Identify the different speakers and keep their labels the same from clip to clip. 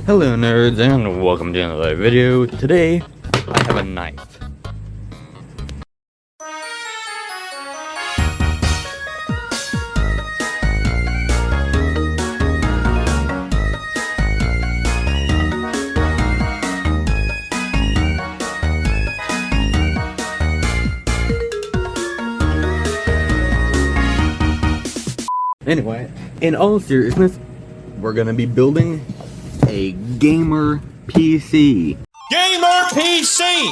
Speaker 1: Hello nerds and welcome to another video. Today I have a knife. Anyway, in all seriousness, we're gonna be building a gamer PC.
Speaker 2: Gamer PC!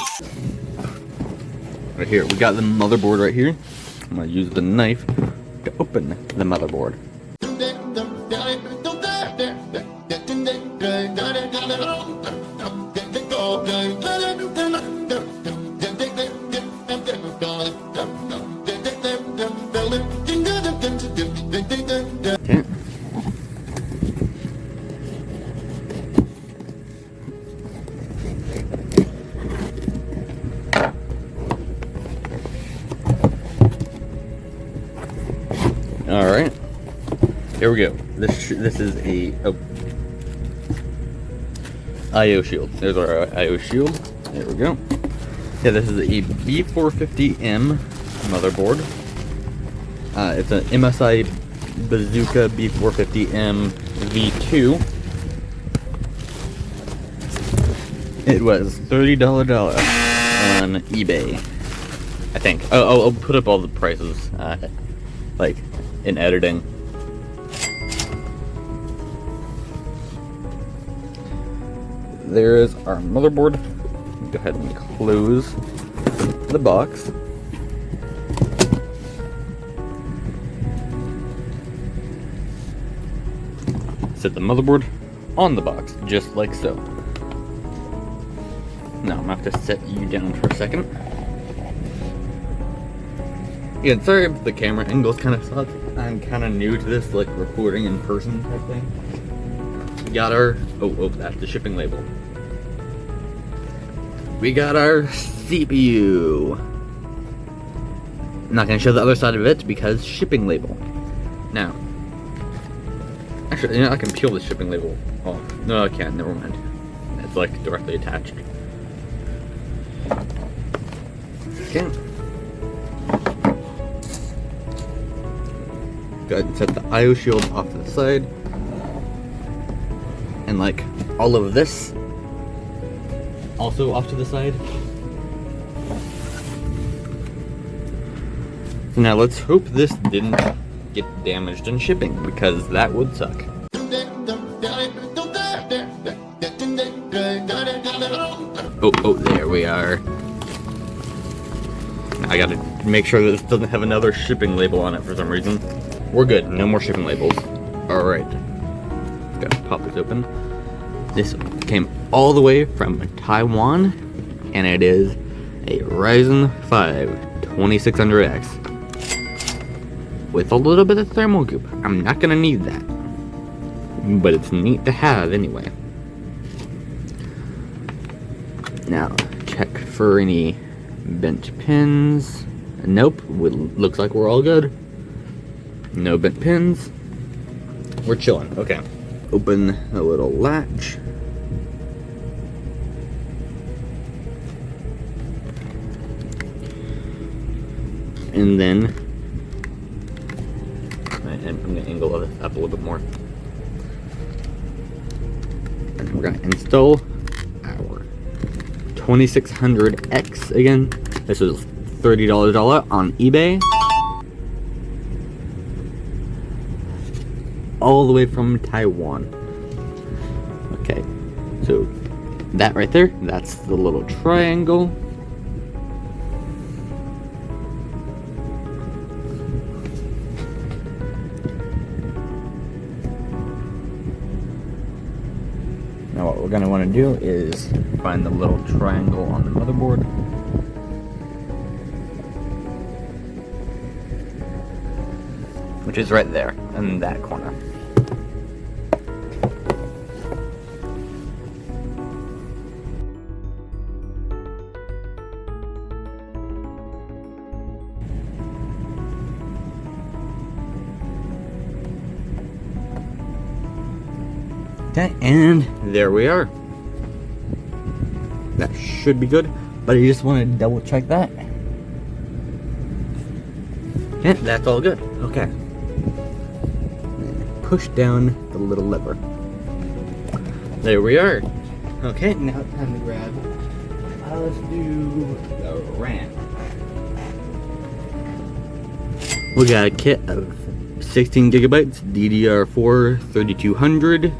Speaker 1: Right here, we got the motherboard right here. I'm gonna use the knife to open the motherboard. Okay. Alright, here we go. This is a IO shield. There's our IO shield. There we go. Yeah, this is a B450M motherboard. It's an MSI Bazooka B450M V2. It was $30 on eBay, I think. Oh, I'll put up all the prices, like, in editing. There is our motherboard. Go ahead and close the box. Set the motherboard on the box, just like so. Now I'm gonna have to set you down for a second. Yeah, sorry if the camera angles kind of suck. I'm kind of new to this, like, recording in person type thing. We got our... Oh, that's the shipping label. We got our CPU. I'm not going to show the other side of it because shipping label. Now, actually, you know, I can peel the shipping label off. No, I can't. Never mind. It's, like, directly attached. Okay. Go ahead and set the IO shield off to the side. And like all of this also off to the side. So now let's hope this didn't get damaged in shipping, because that would suck. Oh, there we are. I gotta make sure that this doesn't have another shipping label on it for some reason. We're good, no more shipping labels. Alright. Gotta pop this open. This came all the way from Taiwan, and it is a Ryzen 5 2600X with a little bit of thermal goop. I'm not gonna need that, but it's neat to have anyway. Now, check for any bent pins. Nope, looks like we're all good. No bent pins. We're chilling. Okay. Open the little latch. And then I'm going to angle this up a little bit more. And we're going to install our 2600X again. This was $30 on eBay. All the way from Taiwan. Okay, so that right there, that's the little triangle. Now what we're going to want to do is find the little triangle on the motherboard. Which is right there, in that corner. Okay, and there we are. That should be good, but I just want to double check that. Okay, that's all good. Okay. Push down the little lever. There we are. Okay, now it's time to grab. Let's do the RAM. We got a kit of 16 gigabytes, DDR4 3200.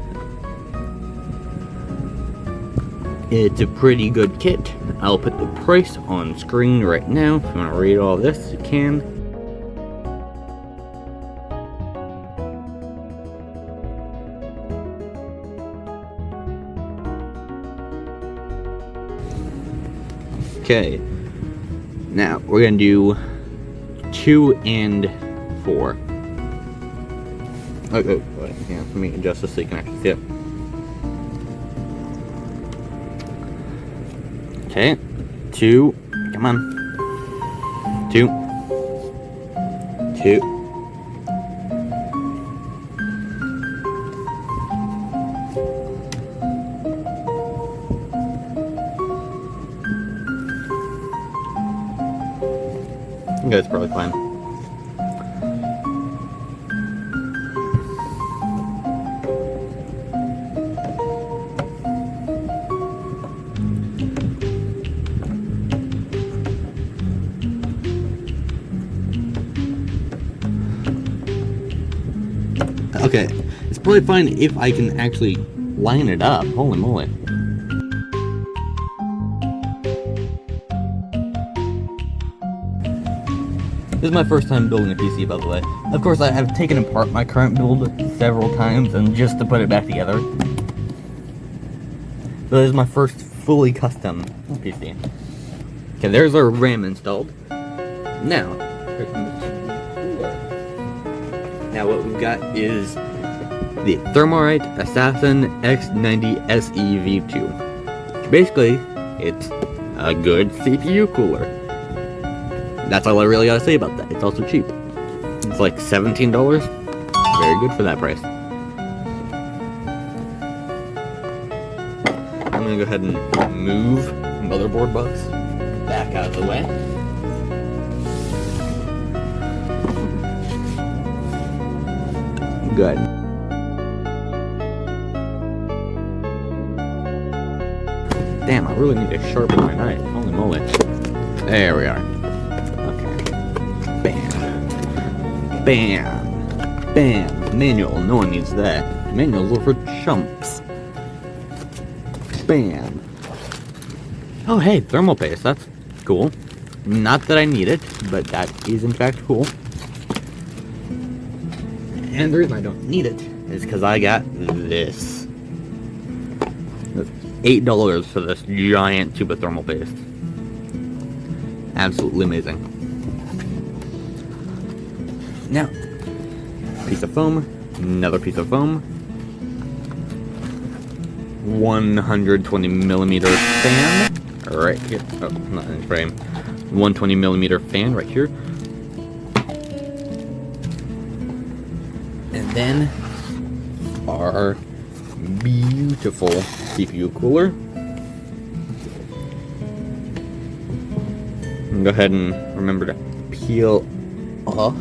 Speaker 1: It's a pretty good kit. I'll put the price on screen right now. If you want to read all this, you can. Okay. Now, we're going to do 2 and 4. Oh, yeah, let me adjust this so you can actually see it. Okay, 2, come on, 2, 2, I think that's probably fine. Okay, it's probably fine if I can actually line it up. Holy moly. This is my first time building a PC, by the way. Of course, I have taken apart my current build several times and just to put it back together. But this is my first fully custom PC. Okay, there's our RAM installed. Now what we've got is the Thermalright Assassin X90 SE V2. Basically, it's a good CPU cooler. That's all I really gotta say about that. It's also cheap. It's like $17. Very good for that price. I'm gonna go ahead and move motherboard box back out of the way. Good. Damn, I really need to sharpen my knife. Holy moly. There we are. Okay. Bam. Bam. Bam. Manual. No one needs that. Manuals are for chumps. Bam. Oh, hey, thermal paste. That's cool. Not that I need it, but that is in fact cool. And the reason I don't need it is because I got this. That's $8 for this giant tube of thermal paste. Absolutely amazing. Now, piece of foam, another piece of foam, 120 millimeter fan right here. Oh, not in frame. 120 millimeter fan right here. And then our beautiful CPU cooler. And go ahead and remember to peel off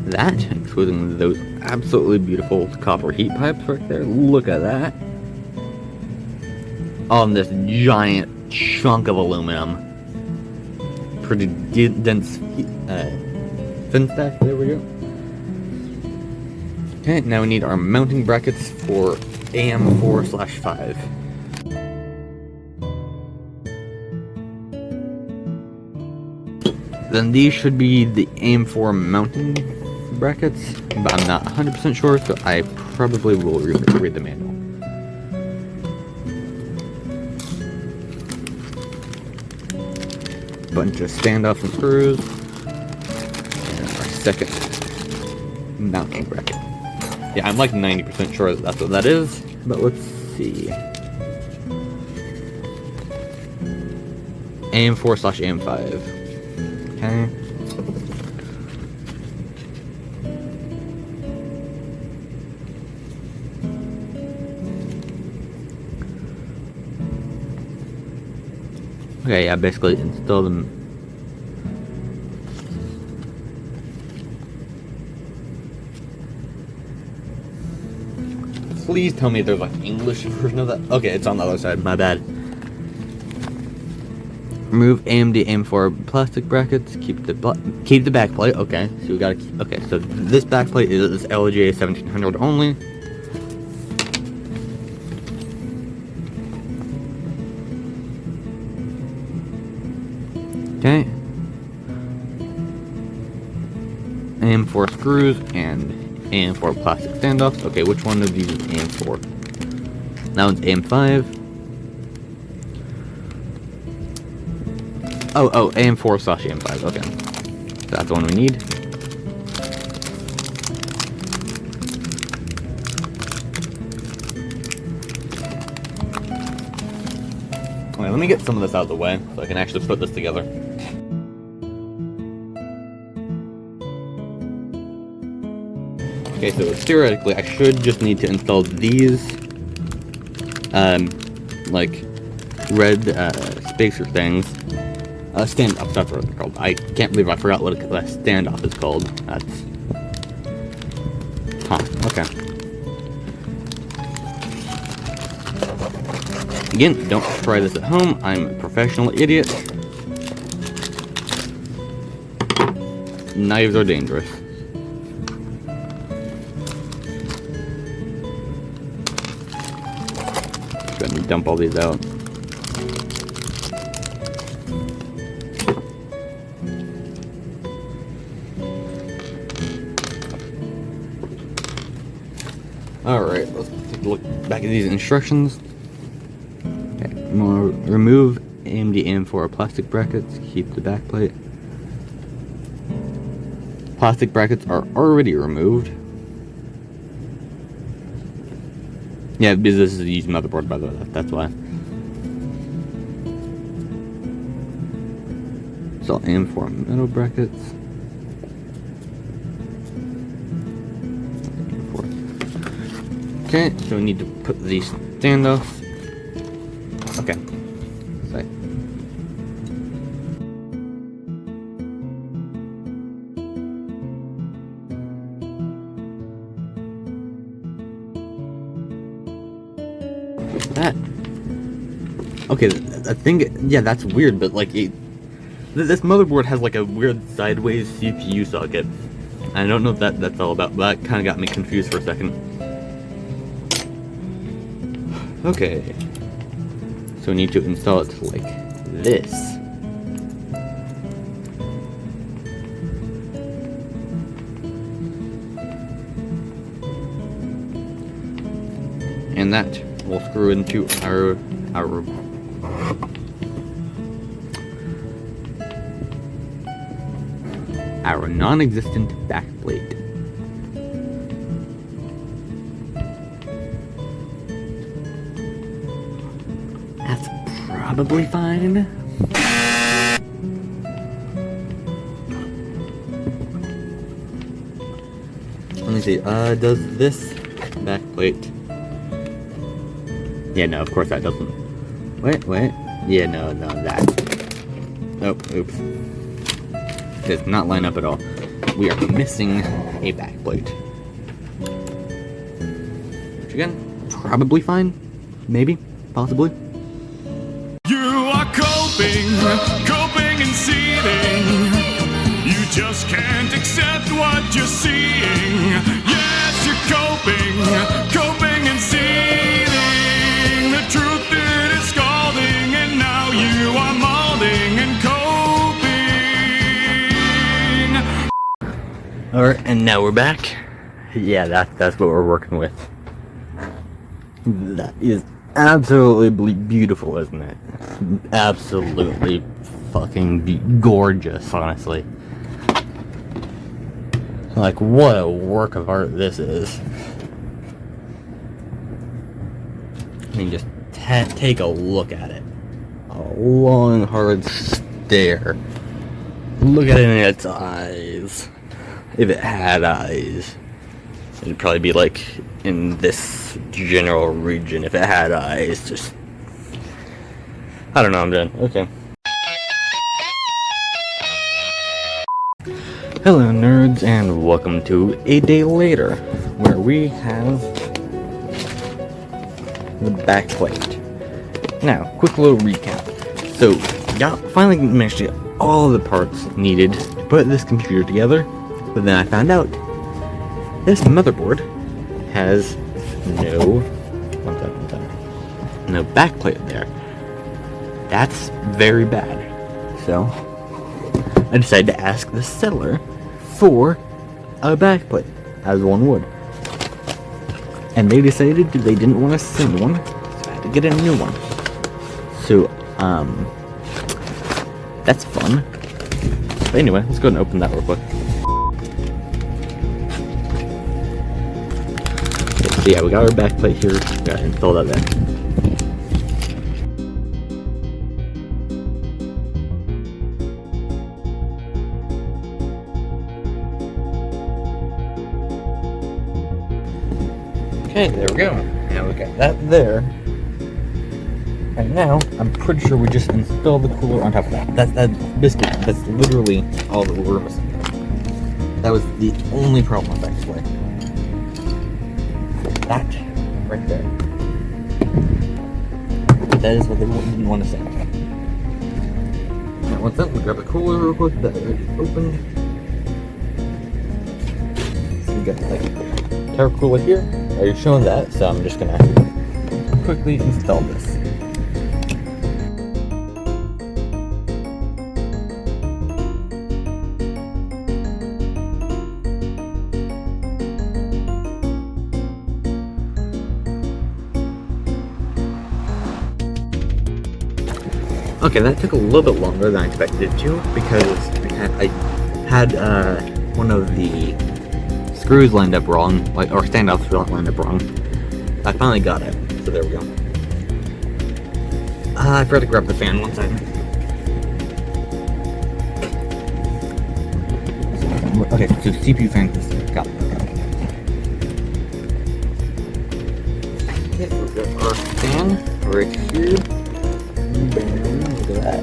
Speaker 1: that, including those absolutely beautiful copper heat pipes right there. Look at that. On this giant chunk of aluminum. Pretty dense fin stack. There we go. Okay, now we need our mounting brackets for AM4/5. Then these should be the AM4 mounting brackets, but I'm not 100% sure, so I probably will read the manual. Bunch of standoffs and screws, and our second mounting bracket. Yeah, I'm like 90% sure that's what that is, but let's see. AM4/AM5. Okay. Okay, yeah, basically install them. Please tell me there's like English version of that. Okay, it's on the other side. My bad. Remove AMD AM4 plastic brackets. Keep the back plate. Okay, so we gotta. Okay, so this back plate is LGA 1700 only. Okay. AM4 screws and AM4 plastic standoffs. Okay, which one of these is AM4? That one's AM5. Oh, AM4 slash AM5. Okay. So that's the one we need. Okay, let me get some of this out of the way so I can actually put this together. Okay, so theoretically, I should just need to install these, like, red, spacer things. Standoff, that's what they're called. I can't believe I forgot what a standoff is called. That's... Huh, okay. Again, don't try this at home. I'm a professional idiot. Knives are dangerous. Let me dump all these out. Alright, let's take a look back at these instructions. Okay, remove AMD AM4 plastic brackets, keep the back plate. Plastic brackets are already removed. Yeah, because this is a used motherboard, by the way, that's why. So AM4 metal brackets. Okay, so we need to put these standoffs. Okay. Sorry. That. Okay, I think, yeah, that's weird, but like, this motherboard has like a weird sideways CPU socket. I don't know what that's all about, but that kind of got me confused for a second. Okay, so we need to install it like this. And that will screw into our non-existent backplate. That's probably fine. Let me see, does this backplate... Yeah, no, of course that doesn't. Wait. Yeah, no, that. Oh, oops. Does not line up at all. We are missing a backplate. Which again, probably fine. Maybe, possibly.
Speaker 2: You are coping and seething. You just can't accept what you're seeing. Yes, you're coping and seething. The truth it is scalding, and now you are molding and coping.
Speaker 1: Alright, and now we're back. Yeah, that's what we're working with. That is absolutely beautiful, isn't it? Absolutely fucking gorgeous, honestly. Like, what a work of art this is. I mean, just take a look at it. A long, hard stare. Look at it in its eyes. If it had eyes, it'd probably be like in this general region. If it had eyes, just... I don't know, I'm done. Okay. Hello nerds, and welcome to a day later, where we have the backplate. Now, quick little recap. So, got finally managed to get all the parts needed to put this computer together, but then I found out this motherboard has no backplate there. That's very bad. So, I decided to ask the seller for a backplate, as one would. And they decided they didn't want to send one, so I had to get a new one. So, that's fun. But anyway, let's go ahead and open that real quick. Okay, so yeah, we got our backplate here. Gotta install that there. Okay, there we go. Now we got that there. And now, I'm pretty sure we just install the cooler on top of that. That's biscuit. That's literally all that we're missing. That was the only problem with actually. That right there. That is what they didn't want to say. Now, once that, we'll grab the cooler real quick. That already opened. So we got like tower cooler here. I already shown that, so I'm just gonna quickly install this. Okay, that took a little bit longer than I expected it to, because I had one of the screws lined up wrong, or standoffs lined up wrong. I finally got it, so there we go. I forgot to grab the fan one second. Okay, so CPU fan system, got it. Okay, we've got our fan right here. Look at that.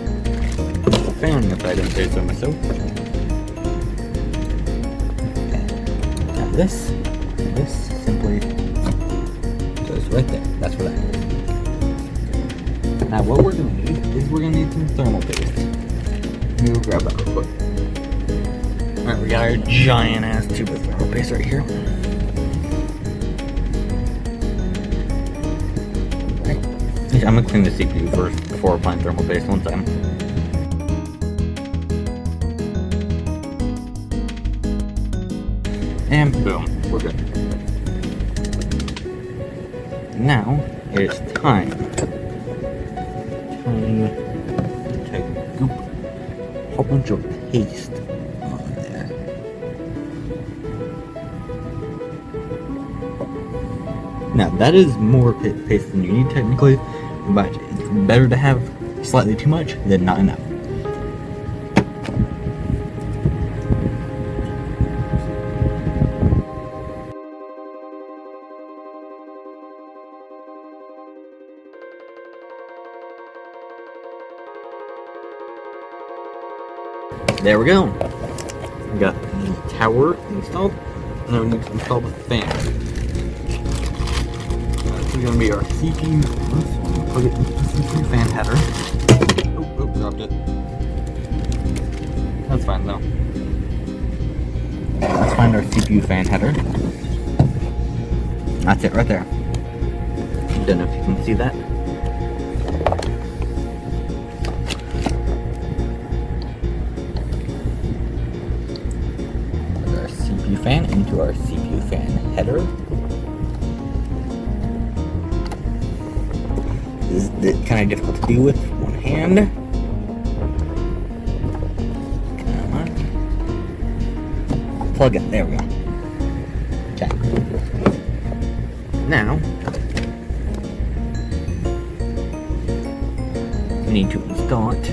Speaker 1: The fan, if I didn't say so myself. This simply goes right there. That's what that is. Now what we're going to need is we're going to need some thermal paste. Let me go grab that real quick. Alright, we got our giant ass tube of thermal paste right here. Right. I'm going to clean the CPU first before applying thermal paste one time. And boom, we're good. Now, it's time to goop a whole bunch of paste on there. Now, that is more paste than you need technically, but it's better to have slightly too much than not enough. There we go. We got the tower installed. Now we need to install the fan. This is going to be our CPU. So plug it into the CPU fan header. Oh, dropped it. That's fine though. Let's find our CPU fan header. That's it right there. Don't know if you can see that. Fan into our CPU fan header. This is kind of difficult to do with one hand. Come on. Plug it. There we go. Okay. Now, we need to install it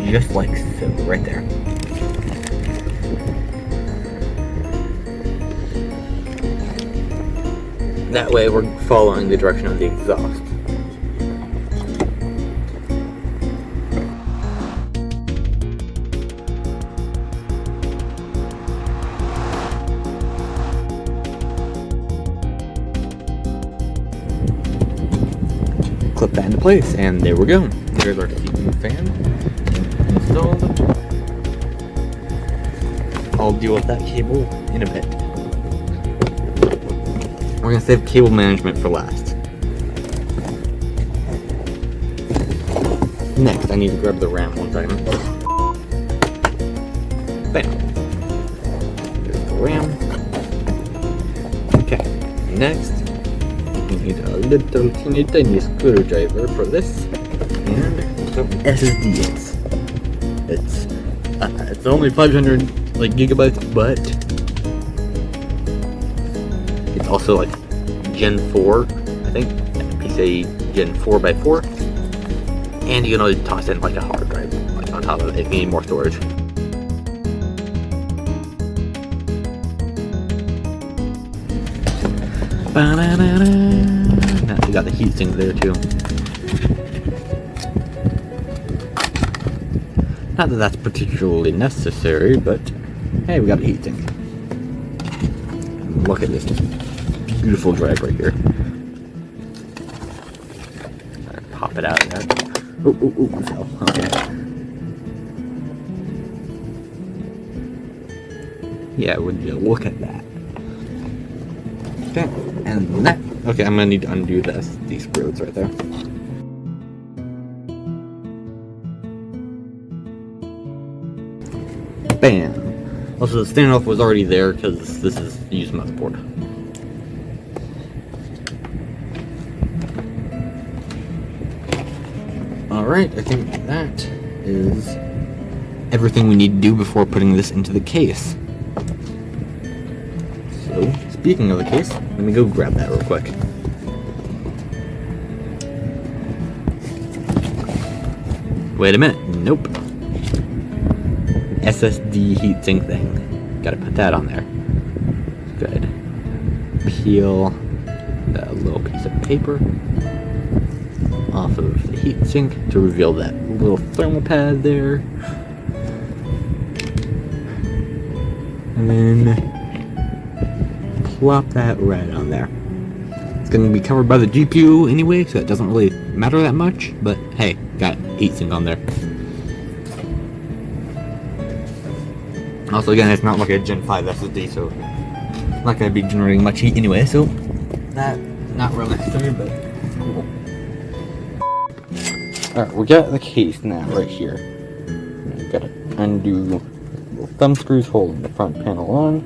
Speaker 1: just like so, right there. That way we're following the direction of the exhaust. clip that into place, and there we go. There's our ceiling fan installed. I'll deal with that cable in a bit. We're gonna save cable management for last. Next, I need to grab the RAM one second. Bam. There's the RAM. Okay, next, we need a little teeny tiny screwdriver for this, and some SSDs. It's only 500 gigabytes, but it's also like Gen 4, I think, PCIe Gen 4x4, and you can only toss in like a hard drive on top of it if you need more storage. Now we got the heatsink there too. Not that that's particularly necessary, but hey, we got a heatsink. Look at this beautiful drive right here. Pop it out of there. Oh, fell. Okay. Yeah, would you look at that? Okay, and that. Okay, I'm gonna need to undo these screws right there. Bam. Also, the standoff was already there because this is used motherboard. Alright, I think that is everything we need to do before putting this into the case. So, speaking of the case, let me go grab that real quick. Wait a minute, nope. SSD heatsink thing. Gotta put that on there. Good. Peel that little piece of paper off of the heatsink to reveal that little thermal pad there. And then plop that right on there. It's going to be covered by the GPU anyway, so it doesn't really matter that much, but hey, got heatsink on there. Also, again, it's not like a Gen 5 SSD, so it's not going to be generating much heat anyway, so that not really necessary, but cool. Alright, we got the case now, right here. Now gotta undo the little thumb screws holding the front panel on.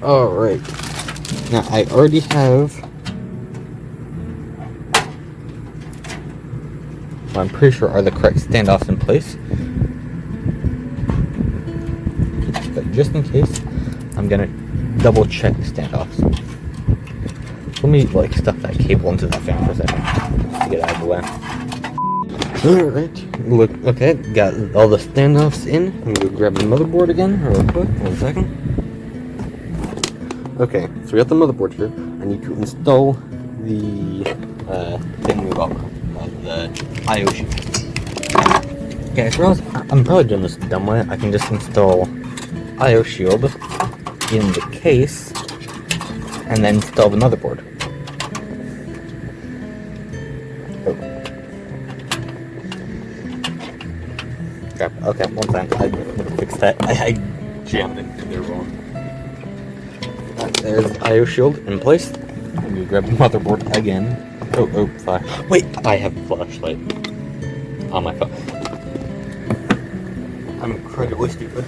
Speaker 1: Alright, now I already have, I'm pretty sure are the correct standoffs in place. But just in case, I'm gonna double check the standoffs. Let me stuff that cable into that fan for a second, just to get out of the way. Alright, look, okay, got all the standoffs in. I'm gonna grab the motherboard again, real quick, 1 second. Okay, so we got the motherboard here. I need to install the thingamabobber of the I/O shield. Okay, so I'm probably doing this the dumb way. I can just install I/O shield in the case and then install the motherboard. Oh. Crap. Okay, one second. I'm gonna fix that. I jammed into there wrong. There's the I/O shield in place. Let me grab the motherboard again. Oh, flash. Wait, I have a flashlight on my phone. I'm incredibly stupid.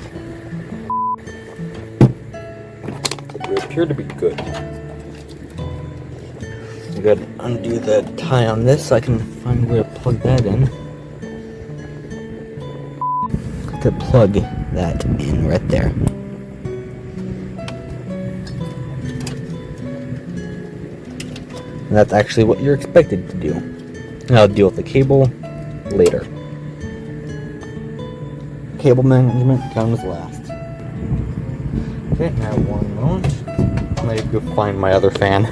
Speaker 1: We appear to be good. I'm gonna undo the tie on this so I can find where to plug that in. To plug that in right there. And that's actually what you're expected to do. And I'll deal with the cable later. Cable management comes last. Okay, now 1 moment. I'm gonna go find my other fan.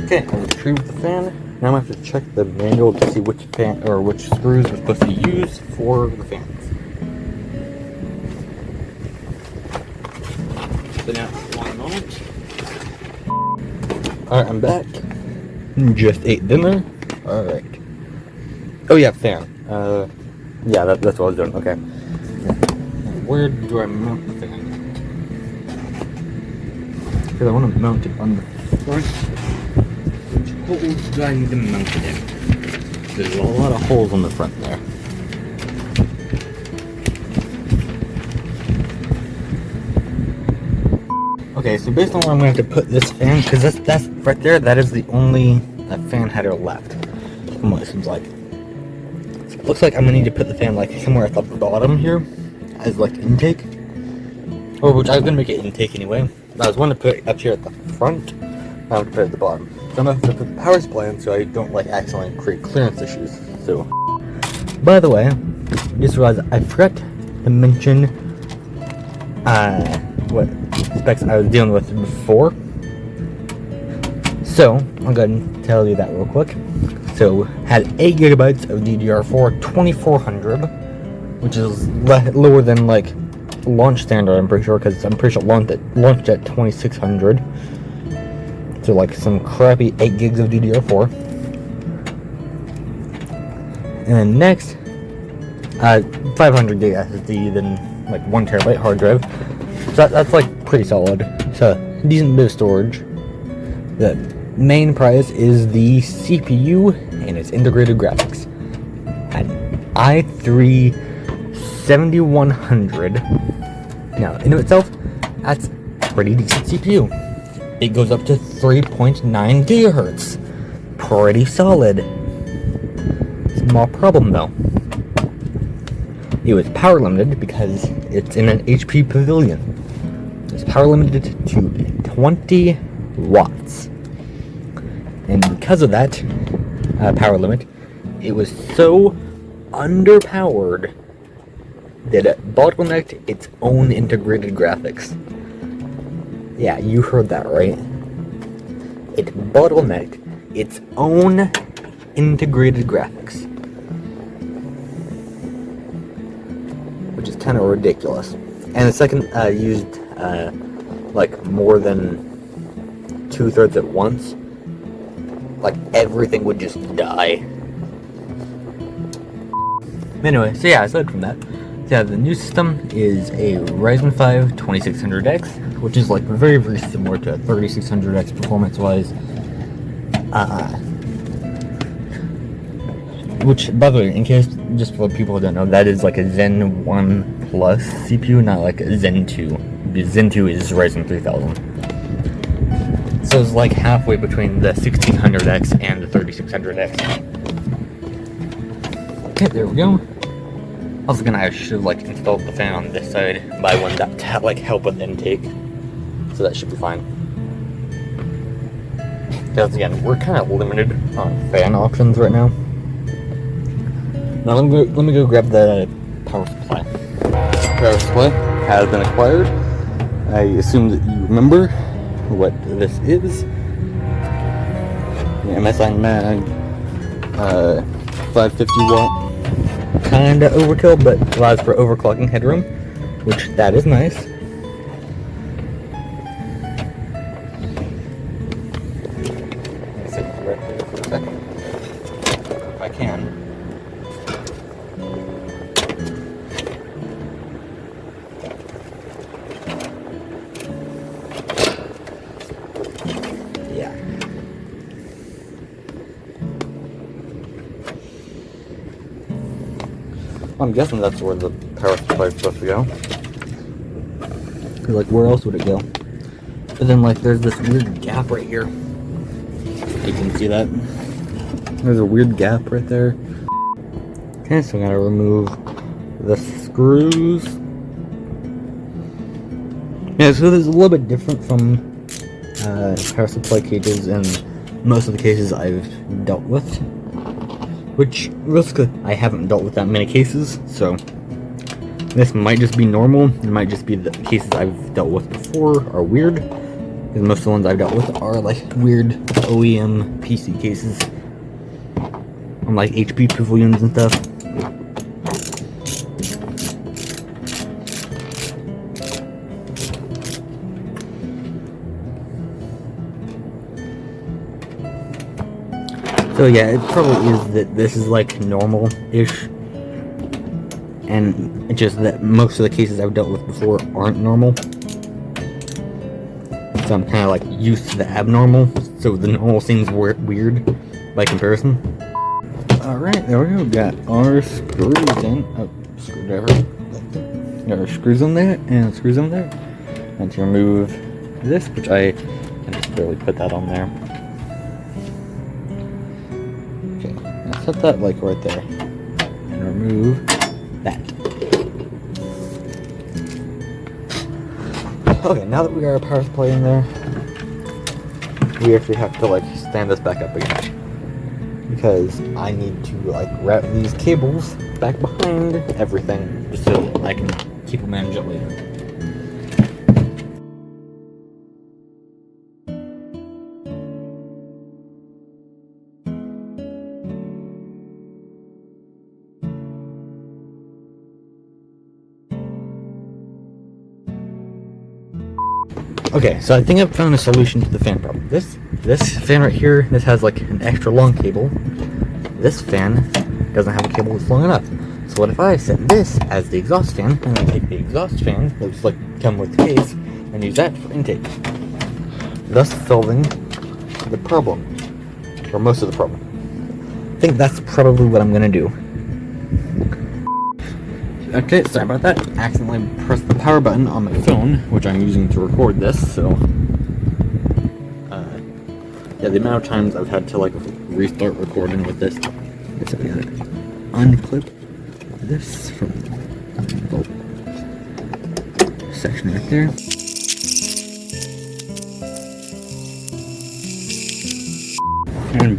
Speaker 1: Okay, I retrieved the fan. Now I have to check the manual to see which fan or which screws we're supposed to use for the fans. been out for one moment. Alright, I'm back. Just ate dinner. Alright. Oh yeah, fan. Yeah, that's what I was doing. Okay. Where do I mount the fan? Because I want to mount it on the front. Which holes do I need to mount it in? There's a lot of holes on the front there. Okay, so based on where I'm going to have to put this fan, because that's right there, that is the only fan header left. From what it seems like. So it looks like I'm going to need to put the fan like somewhere at the bottom here, as like intake. Or which I was going to make it intake anyway. But I was going to put it up here at the front, I'm going to put it at the bottom. So I'm going to have to put the power supply in so I don't like accidentally create clearance issues. So, by the way, I just realized I forgot to mention what specs I was dealing with before. So, I'm going to tell you that real quick. So, had 8 gigabytes of DDR4 2400, which is lower than like launch standard, I'm pretty sure, because I'm pretty sure it launched at 2600. So like some crappy 8 gigs of DDR4. And then next, 500 gig SSD, then like 1 terabyte hard drive. So that's like pretty solid. So decent bit of storage. The main prize is the CPU and its integrated graphics. An i3 7100. Now, in itself, that's pretty decent CPU. It goes up to 3.9 gigahertz. Pretty solid. Small problem though. It was power limited because it's in an HP Pavilion. It's power limited to 20 watts. And because of that power limit, it was so underpowered that it bottlenecked its own integrated graphics. Yeah, you heard that right. It bottlenecked its own integrated graphics. Which is kind of ridiculous. And the second used like more than 2/3 at once, like everything would just die. Anyway, so yeah, aside from that, yeah, the new system is a Ryzen 5 2600X, which is like very, very similar to a 3600X performance-wise. Which, by the way, in case, just for people who don't know, that is like a Zen 1 Plus CPU, not like a Zen 2. Because Zen 2 is Ryzen 3000. So it's like halfway between the 1600X and the 3600X. Okay, there we go. I was gonna, I should like install the fan on this side, but I wanted that to like help with intake, so that should be fine. Because again, we're kind of limited on fan options right now. Now let me go grab the power supply. Power supply has been acquired. I assume that you remember what this is. The MSI Mag 550 watt. Kinda overkill, but allows for overclocking headroom, which that is nice. Let me sit right here for a second, if I can. Yeah. I'm guessing that's where the power supply is supposed to go. Like, where else would it go? But then, like, there's this weird gap right here. You can see that. There's a weird gap right there. Okay, so I'm gonna remove the screws. Yeah, so this is a little bit different from power supply cages in most of the cases I've dealt with. Which, realistically, I haven't dealt with that many cases, so this might just be normal. It might just be the cases I've dealt with before are weird, because most of the ones I've dealt with are like weird OEM PC cases on like HP Pavilions and stuff. So yeah, it probably is that this is like normal-ish, and it's just that most of the cases I've dealt with before aren't normal. So I'm kind of like used to the abnormal, so the normal seems weird by comparison. Alright, there we go. Got our screws in. Oh, screwdriver. Got our screws on there and screws on there. And to remove this, which I can just barely put that on there. Okay, now set that like right there. And remove that. Okay, now that we got our power supply in there, we actually have to like stand this back up again. Because I need to like route these cables back behind everything just so I can keep them managed up later. Okay, so I think I've found a solution to the fan problem. This fan right here, this has like an extra long cable. This fan doesn't have a cable that's long enough. So what if I set this as the exhaust fan, and then take the exhaust fan, that just like come with the case, and use that for intake. Thus solving the problem. Or most of the problem. I think that's probably what I'm gonna do. Okay, sorry about that. Accidentally pressed the power button on my phone, which I'm using to record this, so... yeah, the amount of times I've had to, like, restart recording with this. So we gotta unclip this from the section right there. And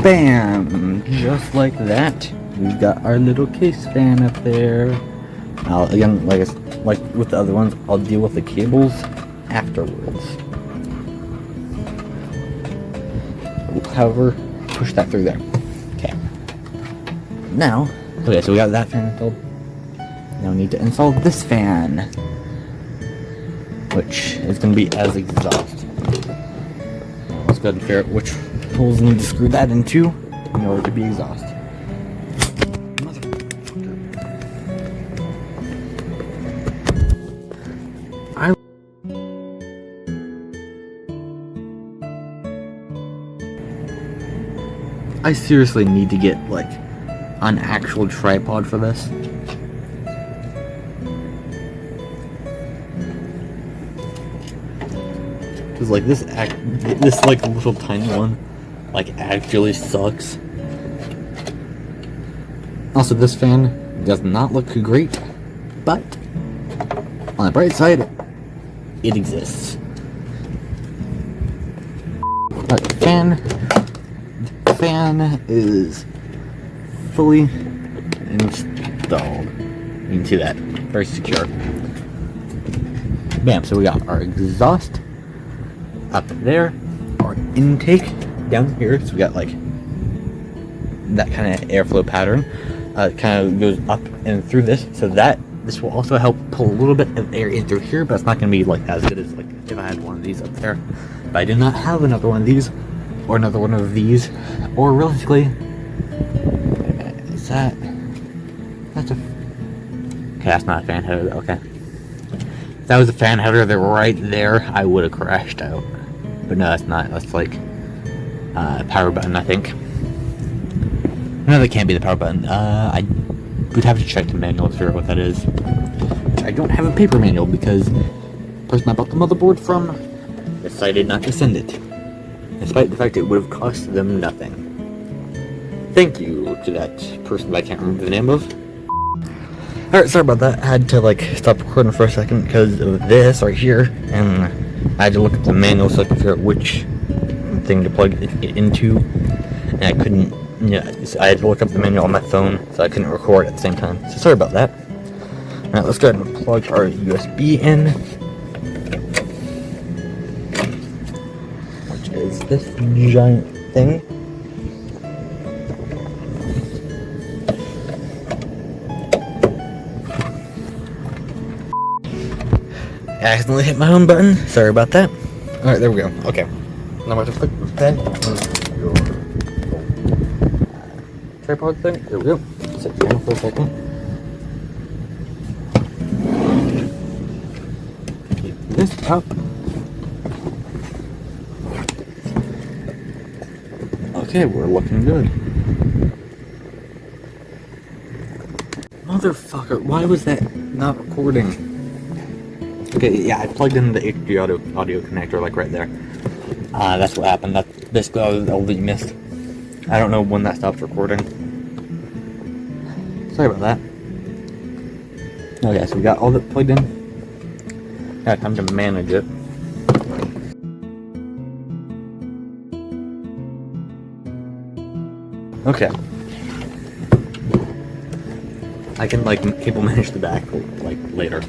Speaker 1: bam! Just like that. We've got our little case fan up there. Again, like with the other ones, I'll deal with the cables afterwards. However, push that through there. Okay. Now, okay, so we got that fan installed. Now we need to install this fan, which is going to be as exhaust. Let's go ahead and figure out which holes need to screw that into in order to be exhaust. I seriously need to get like an actual tripod for this. Cause like this like little tiny one like actually sucks. Also, this fan does not look great, but on the bright side, it exists. Alright, the fan is fully installed. You can see that. Very secure. Bam, so we got our exhaust up there, our intake down here, so we got like that kind of airflow pattern. It kind of goes up and through this, so that this will also help pull a little bit of air in through here, but it's not going to be like as good as like if I had one of these up there. But I do not have another one of these, or another one of these, or realistically, wait a minute, is that's a, okay, that's not a fan header, okay. If that was a fan header, they're right there, I would have crashed out. But no, that's not, that's like, power button, I think. No, that can't be the power button. I would have to check the manual to figure out what that is. I don't have a paper manual because the person I bought the motherboard from decided not to send it, despite the fact it would have cost them nothing. Thank you to that person that I can't remember the name of. Alright, sorry about that. I had to like stop recording for a second because of this right here, and I had to look at the manual so I could figure out which thing to plug it into, and I couldn't. Yeah, so I had to look up the manual on my phone, so I couldn't record at the same time. So sorry about that. Alright, let's go ahead and plug our USB in, which is this giant thing. I accidentally hit my own button. Sorry about that. Alright, there we go. Okay. Now I'm going to click the pen. tripod thing. There we go. Set it down for a second. Keep this up. Okay, we're looking good. Motherfucker, why was that not recording? Okay, yeah, I plugged in the HD audio connector, like right there. That's what happened. That's basically all that you missed. I don't know when that stopped recording. Sorry about that. Okay, so we got all that plugged in. Now time to manage it. Okay. I can cable manage the back later.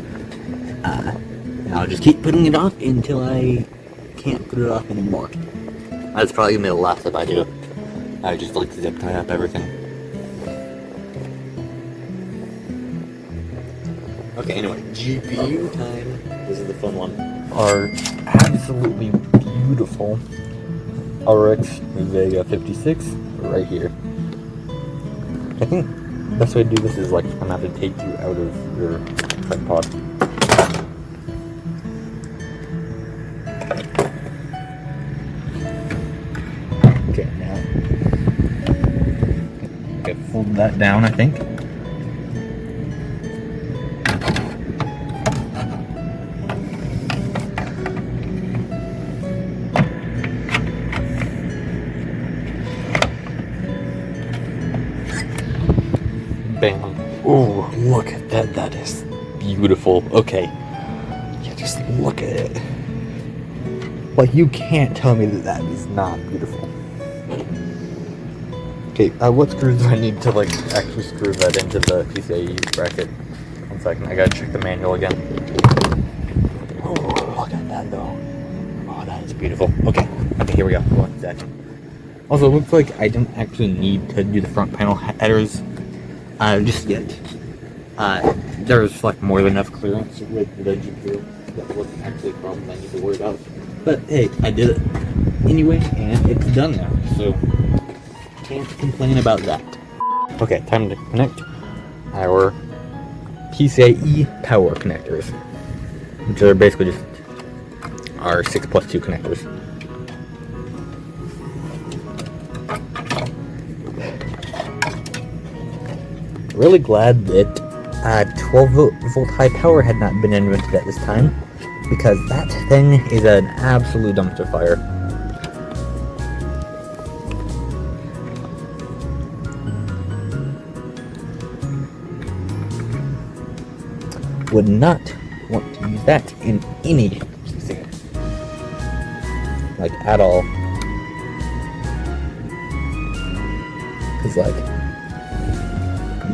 Speaker 1: I'll just keep putting it off until I can't put it off anymore. That's probably gonna be the last step I do. I just zip tie up everything. Okay, anyway, GPU time. This is the fun one. Are absolutely beautiful RX Vega 56 right here. I think the best way to do this is I'm gonna have to take you out of your tripod. Okay, now okay, fold that down, I think. Bam. Oh, look at that. That is beautiful. Okay. Yeah, just look at it. You can't tell me that is not beautiful. Okay, what screws do I need to, actually screw that into the PCIe bracket? 1 second, I gotta check the manual again. Oh, look at that, though. Oh, that is beautiful. Okay, here we go. 1 second. Also, it looks like I don't actually need to do the front panel headers just yet. There's more than enough clearance with the GPU. That wasn't actually a problem I need to worry about. But hey, I did it anyway, and it's done now, so can't complain about that. Okay, time to connect our PCIe power connectors, which are basically just our 6+2 connectors. Really glad that 12 volt high power had not been invented at this time, because that thing is an absolute dumpster fire. Would not want to use that in any PC, at all. Because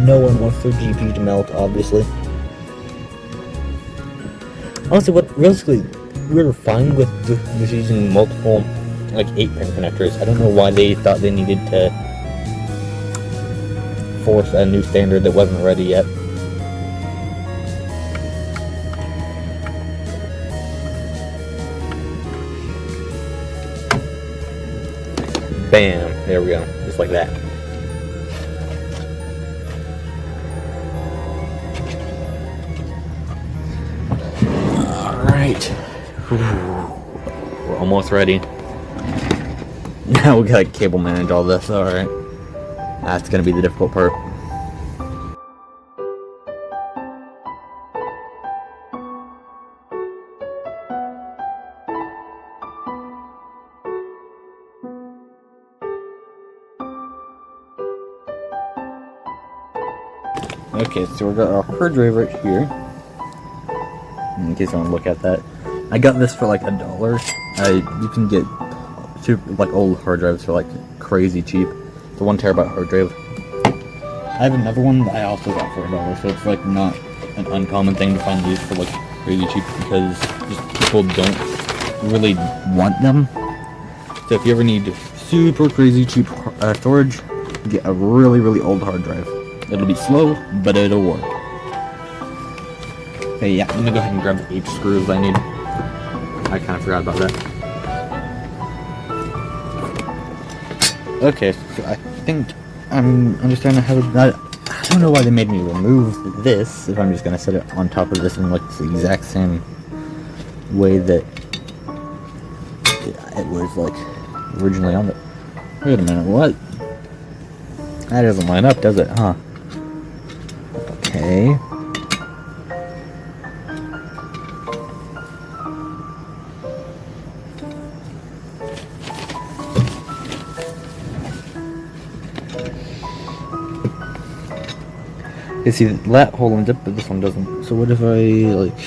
Speaker 1: no one wants their GPU to melt, obviously. Honestly, realistically, we were fine with just using multiple, 8-pin connectors. I don't know why they thought they needed to force a new standard that wasn't ready yet. Bam! There we go. Just like that. Alright. We're almost ready. Now we gotta cable manage all this, alright. That's gonna be the difficult part. Okay, so we got our hard drive right here. In case you want to look at that, I got this for $1. You can get super old hard drives for crazy cheap. It's a 1 terabyte hard drive. I have another one that I also got for $1, so it's not an uncommon thing to find these for crazy cheap, because just people don't really want them. So if you ever need super crazy cheap storage, get a really old hard drive. It'll be slow, but it'll work. Okay, yeah, I'm gonna go ahead and grab the H screws I need. I kind of forgot about that. Okay, so I think I'm understanding how that. I don't know why they made me remove this if I'm just gonna set it on top of this in like the exact same way that it was like originally on the. Wait a minute, what? That doesn't line up, does it? Huh? Okay. You see, that hole lines up, but this one doesn't. So what if I, like...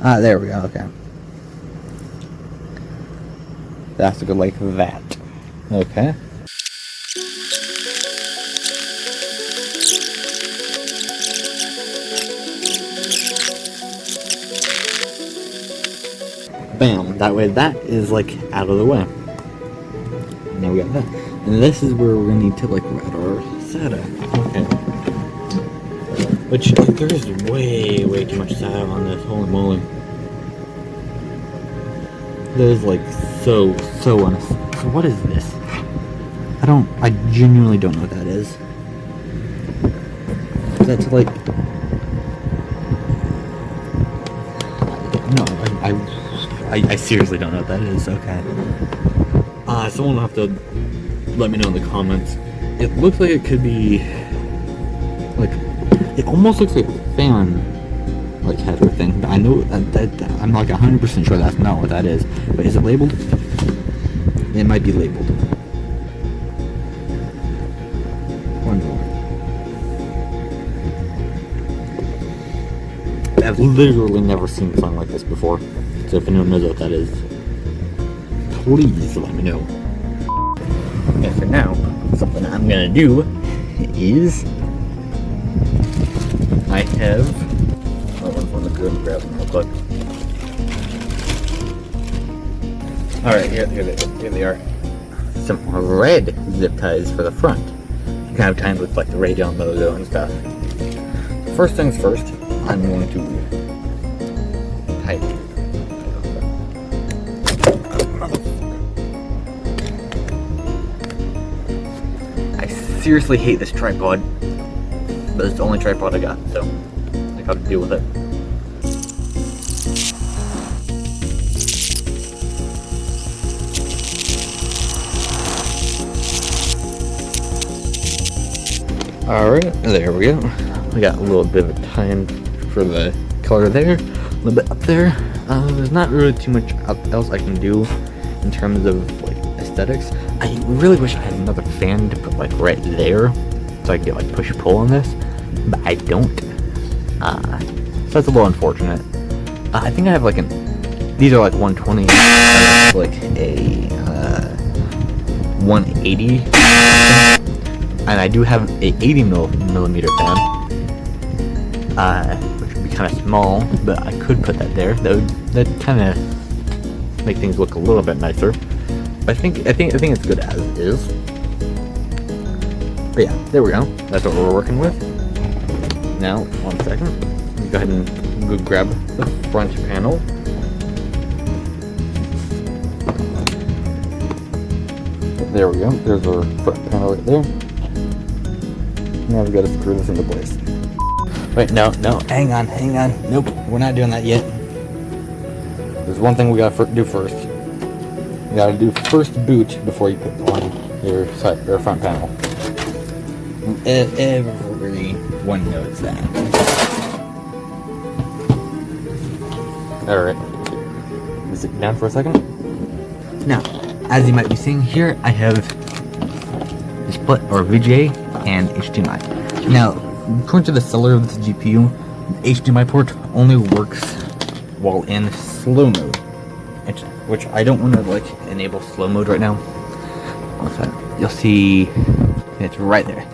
Speaker 1: Ah, there we go, okay. That's to go like that. Okay. Bam, that way that is like out of the way. Now we got that. And this is where we're gonna need to like route our SATA. Okay. Which there is way too much SATA on this, holy moly. That is like so honest. So what is this? I genuinely don't know what that is. That's like... No, I seriously don't know what that is, okay. Someone will have to let me know in the comments. It looks like it could be... like... It almost looks like a fan, like, header thing, but I know that I'm like 100% sure that's not what that is. But is it labeled? It might be labeled. I've literally never seen something like this before. So if anyone knows what that is, please let me know. And for now, something I'm gonna do is I have... I'm gonna go and grab them real quick. Alright, here they are. Some red zip ties for the front. You can have timed with like the Radeon logo and stuff. First things first, I'm going to tighten. I seriously hate this tripod, but it's the only tripod I got, so I gotta deal with it. Alright, there we go. We got a little bit of time for the color there, a little bit up there. There's not really too much else I can do in terms of like aesthetics. I really wish I had another fan to put like right there, so I could get like push-pull on this, but I don't. So that's a little unfortunate. I think I have like these are like 120, like a 180, and I do have a 80 millimeter fan. Which would be kind of small, but I could put that there. That kind of make things look a little bit nicer. But I think it's good as is. But yeah, there we go. That's what we're working with. Now, 1 second. Let's go ahead and go grab the front panel. There we go. There's our front panel right there. Now we've got to screw this into place. Wait, no, hang on. Nope, we're not doing that yet. There's one thing we gotta do first. You gotta do first boot before you put on your front panel. Everyone knows that. Alright. Sit down for a second. Now, as you might be seeing here, I have the split or VGA and HDMI. Now, according to the seller of this GPU, the HDMI port only works while in slow mode, which I don't want to like enable slow mode right now. You'll see it's right there.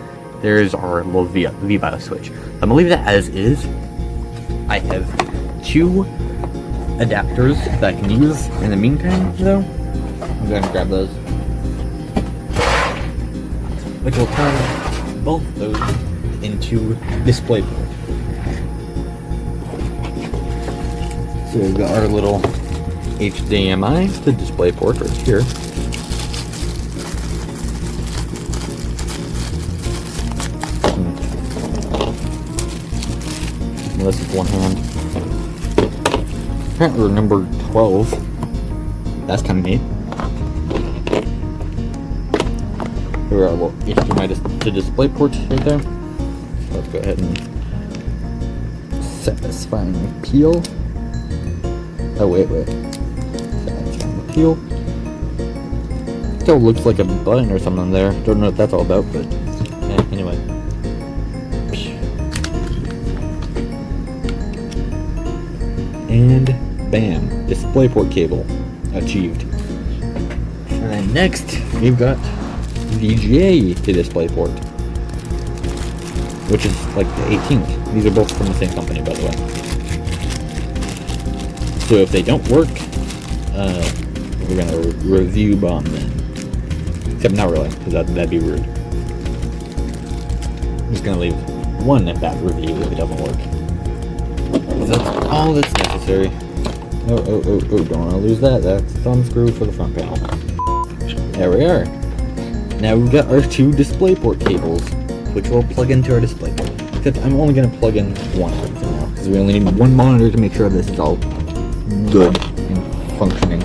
Speaker 1: There's our little VBIOS switch. I'm gonna leave that as is. I have 2 adapters that I can use in the meantime, though. I'm going to grab those, which will turn both those into DisplayPort. So we've got our little HDMI to DisplayPort right here. this with one hand. Apparently we're number 12. That's kind of neat. Here are the display ports right there. So let's go ahead and satisfying peel. Oh wait. Satisfying peel. Still looks like a button or something there. Don't know what that's all about, but yeah, anyway. And bam, DisplayPort cable achieved. And then next we've got VGA to DisplayPort, which is like the 18th. These are both from the same company, by the way. So if they don't work, we're gonna review bomb them. Except not really, because that'd be rude. I'm just gonna leave one at that review if it doesn't work. That's all that's necessary. Oh, don't want to lose that. That's the thumb screw for the front panel. There we are. Now we've got our two DisplayPort cables, which will plug into our DisplayPort. Except I'm only going to plug in one of them for now, because we only need one monitor to make sure this is all good and functioning.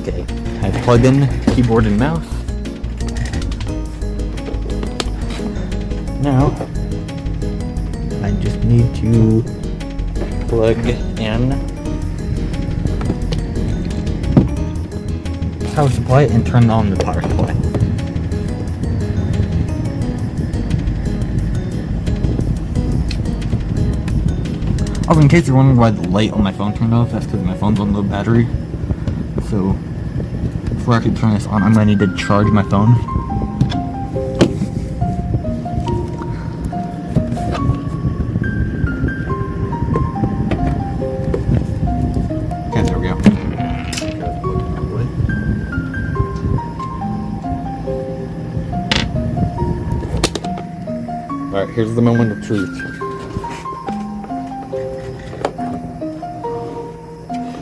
Speaker 1: Okay, I've plugged in keyboard and mouse. Now, I just need to plug in power supply and turn on the power supply. Also, in case you're wondering why the light on my phone turned off, that's because my phone's on low battery. So, before I can turn this on, I'm going to need to charge my phone. Okay, there we go. Alright, here's the moment of truth.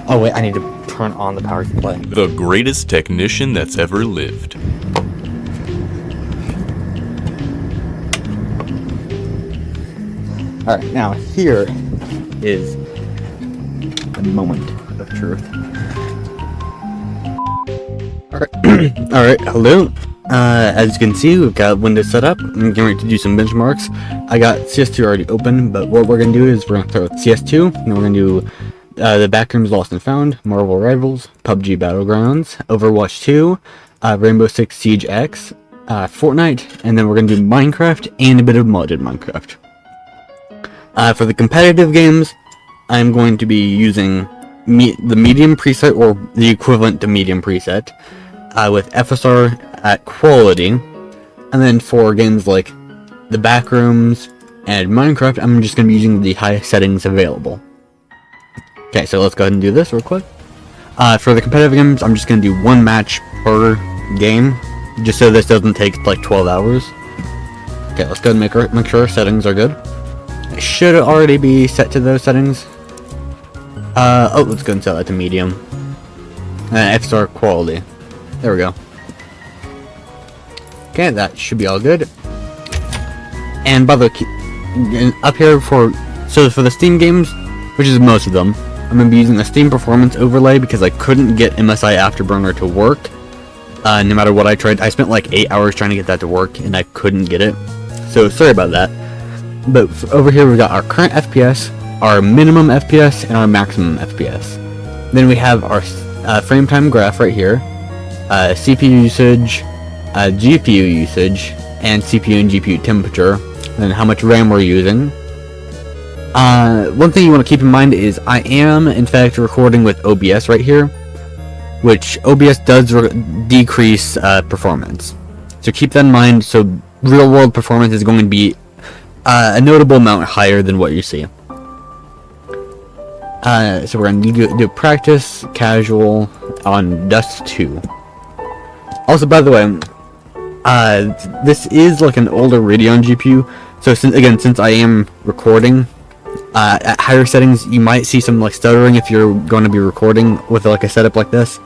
Speaker 1: Oh wait, I need to turn on the power supply.
Speaker 2: The greatest technician that's ever lived.
Speaker 1: Alright, now here is the moment of truth. Alright, hello. As you can see, we've got Windows set up. I'm getting ready to do some benchmarks. I got CS2 already open, but what we're going to do is we're going to start with CS2, and we're going to do the Backrooms Lost and Found, Marvel Rivals, PUBG Battlegrounds, Overwatch 2, Rainbow Six Siege X, Fortnite, and then we're going to do Minecraft and a bit of modded Minecraft. For the competitive games, I'm going to be using the medium preset, or the equivalent to medium preset, with FSR at quality, and then for games like the Backrooms and Minecraft, I'm just going to be using the highest settings available. Okay, so let's go ahead and do this real quick. For the competitive games, I'm just going to do one match per game, just so this doesn't take like 12 hours. Okay, let's go ahead and make sure our settings are good. It should already be set to those settings. Oh, let's go and set that to medium. And FSR quality. There we go. Okay, that should be all good. And by the way, up here for the Steam games, which is most of them, I'm going to be using the Steam Performance Overlay because I couldn't get MSI Afterburner to work. No matter what I tried. I spent like 8 hours trying to get that to work and I couldn't get it. So sorry about that. But over here we've got our current FPS, our minimum FPS, and our maximum FPS. Then we have our frame time graph right here, CPU usage, GPU usage, and CPU and GPU temperature, and how much RAM we're using. One thing you want to keep in mind is I am in fact recording with OBS right here, which OBS does decrease performance. So keep that in mind. So real world performance is going to be a notable amount higher than what you see. So we're going to do practice casual on Dust 2. Also, by the way, this is like an older Radeon GPU, so since I am recording at higher settings, you might see some like stuttering if you're going to be recording with like a setup like this.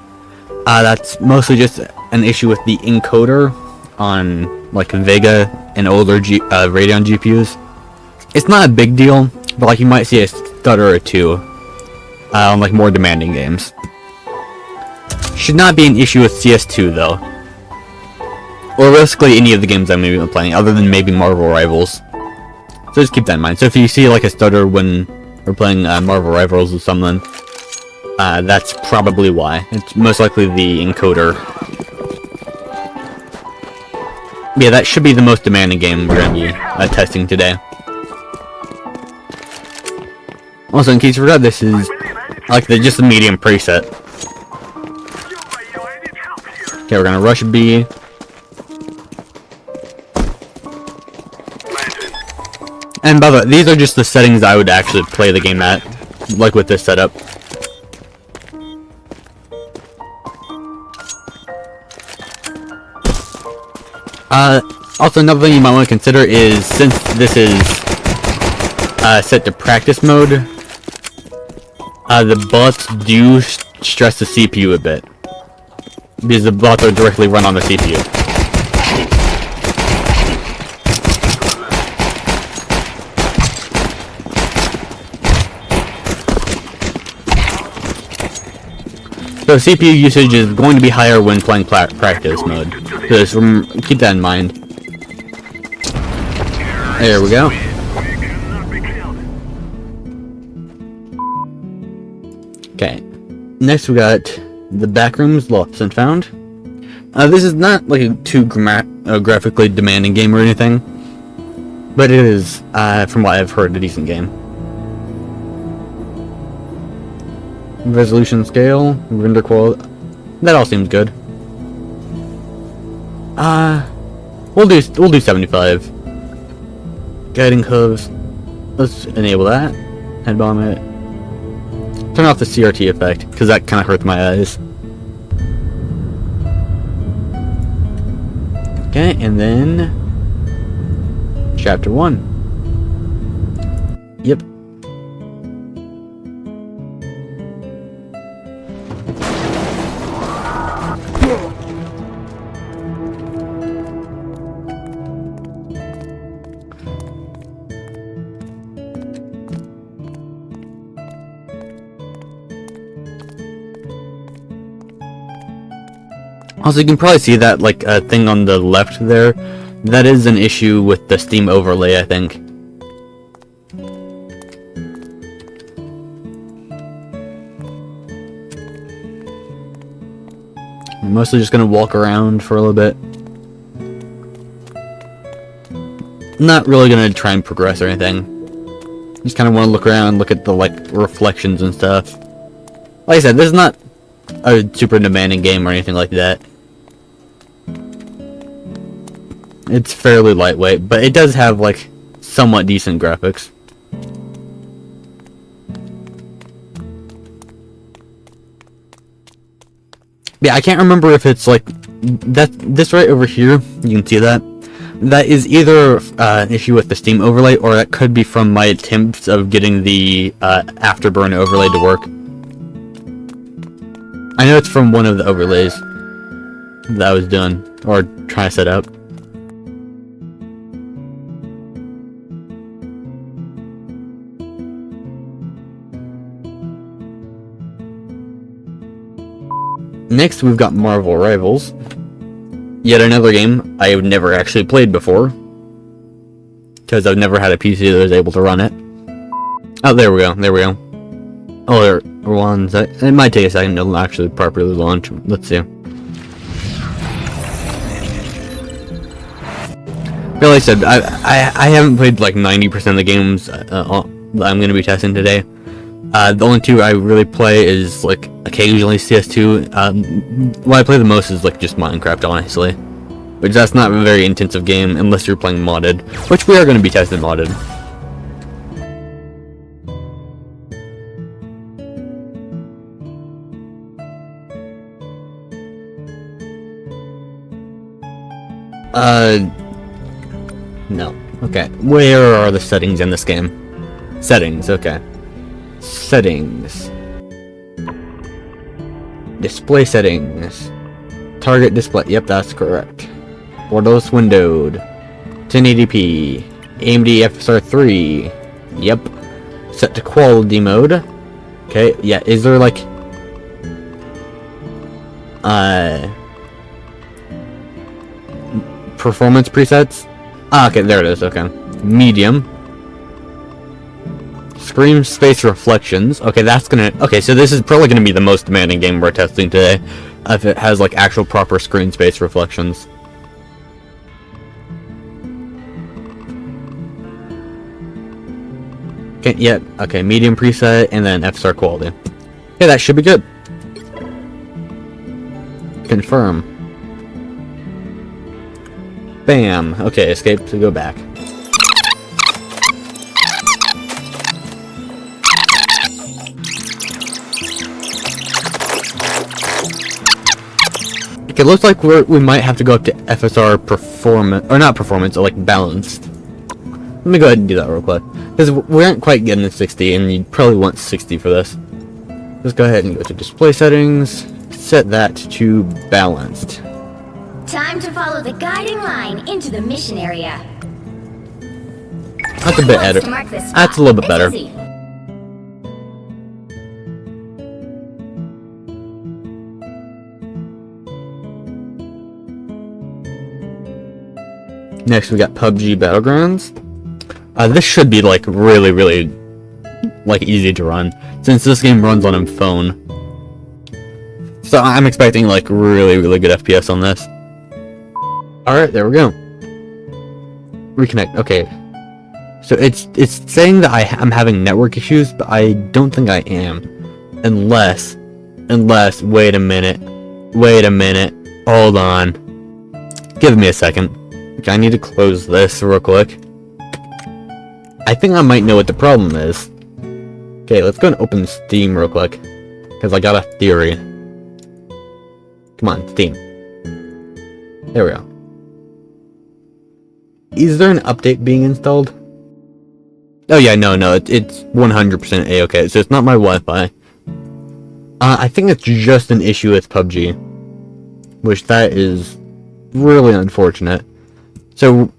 Speaker 1: That's mostly just an issue with the encoder on like Vega and older Radeon GPUs. It's not a big deal, but like you might see a stutter or two on like more demanding games. Should not be an issue with CS2 though, or basically any of the games I'm going to be playing, other than maybe Marvel Rivals. So just keep that in mind. So if you see like a stutter when we're playing Marvel Rivals or something, that's probably why. It's most likely the encoder. Yeah, that should be the most demanding game we're going to be testing today. Also, in case you forgot, this is like just the medium preset. Okay, we're going to rush B. And by the way, these are just the settings I would actually play the game at, like with this setup. Also another thing you might want to consider is, since this is set to practice mode, the bullets do stress the CPU a bit, because the bullets are directly run on the CPU. So CPU usage is going to be higher when playing practice mode. So just keep that in mind. There we go. Okay. Next we got the backrooms lost and found. This is not like a too graphically demanding game or anything, but it is, from what I've heard, a decent game. Resolution scale, render quality, that all seems good. We'll do 75. Guiding hooves, let's enable that. Head bomb it. Turn off the CRT effect, because that kind of hurts my eyes. Okay, and then chapter 1. Yep. Also, you can probably see that, like, thing on the left there. That is an issue with the Steam overlay, I think. I'm mostly just gonna walk around for a little bit. Not really gonna try and progress or anything. Just kind of want to look around, look at the, like, reflections and stuff. Like I said, this is not a super demanding game or anything like that. It's fairly lightweight, but it does have, like, somewhat decent graphics. Yeah, I can't remember if it's, like, this right over here, you can see that. That is either an issue with the Steam overlay, or that could be from my attempts of getting the Afterburn overlay to work. I know it's from one of the overlays that I was doing, or trying to set up. Next, we've got Marvel Rivals. Yet another game I have never actually played before, because I've never had a PC that was able to run it. Oh, there we go, there we go. Oh, there are ones that it might take a second to actually properly launch. Let's see. Like I said, I haven't played like 90% of the games that I'm going to be testing today. The only two I really play is like occasionally CS2. What I play the most is like just Minecraft, honestly. Which that's not a very intensive game unless you're playing modded, which we are going to be testing modded. No. Okay. Where are the settings in this game? Settings, okay. Settings. Display settings. Target display. Yep, that's correct. Borderless windowed. 1080p. AMD FSR 3. Yep. Set to quality mode. Okay, yeah, is there like performance presets? Ah, okay, there it is, okay. Medium. Screen space reflections. Okay, that's gonna... Okay, so this is probably gonna be the most demanding game we're testing today. If it has, like, actual proper screen space reflections. Okay, yeah, okay, medium preset, and then FSR quality. Okay, that should be good. Confirm. Bam. Okay, escape to go back. Okay, looks like we might have to go up to FSR performance, or not performance, or like balanced. Let me go ahead and do that real quick, because we aren't quite getting to 60, and you probably want 60 for this. Let's go ahead and go to display settings, set that to balanced.
Speaker 3: Time to follow the guiding line into the mission area.
Speaker 1: That's a bit better. That's a little bit better.
Speaker 3: Easy.
Speaker 1: Next we got PUBG Battlegrounds. This should be like really like easy to run, since this game runs on a phone. So I'm expecting like really good FPS on this. Alright, there we go. Reconnect. Okay. So it's saying that I'm having network issues, but I don't think I am. Unless wait a minute. Hold on. Give me a second. Okay, I need to close this real quick. I think I might know what the problem is. Okay, let's go and open Steam real quick, because I got a theory. Come on, Steam. There we go. Is there an update being installed? Oh yeah, no, it's 100% A-okay, so it's not my Wi-Fi. I think it's just an issue with PUBG, which that is really unfortunate. So,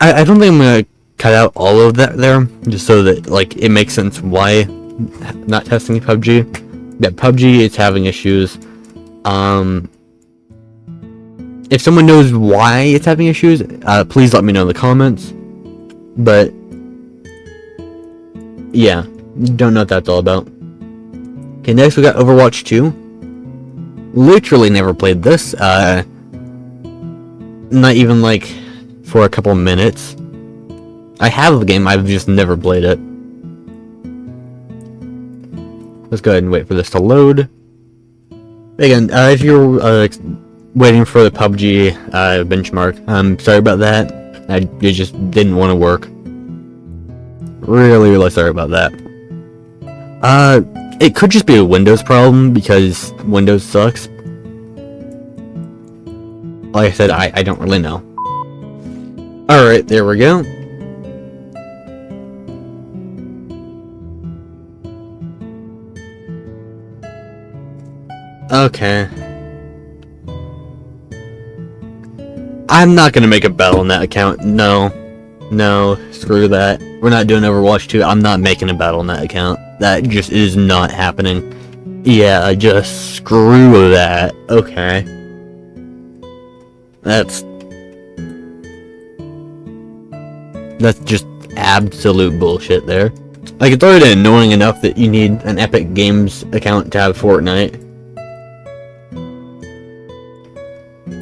Speaker 1: I don't think I'm gonna cut out all of that there, just so that, like, it makes sense why not testing PUBG. That PUBG is having issues. If someone knows why it's having issues, please let me know in the comments. But, yeah, don't know what that's all about. Okay, next we got Overwatch 2. Literally never played this. Not even, like, for a couple minutes. I have the game, I've just never played it. Let's go ahead and wait for this to load. Again, if you're waiting for the PUBG benchmark, I'm sorry about that. It just didn't want to work. Really sorry about that. It could just be a Windows problem, because Windows sucks. Like I said, I don't really know. Alright, there we go. Okay. I'm not gonna make a Battle.net account. No, screw that. We're not doing Overwatch 2. I'm not making a Battle.net account. That just is not happening. Yeah, just screw that. Okay. That's just absolute bullshit there. Like, it's already annoying enough that you need an Epic Games account to have Fortnite.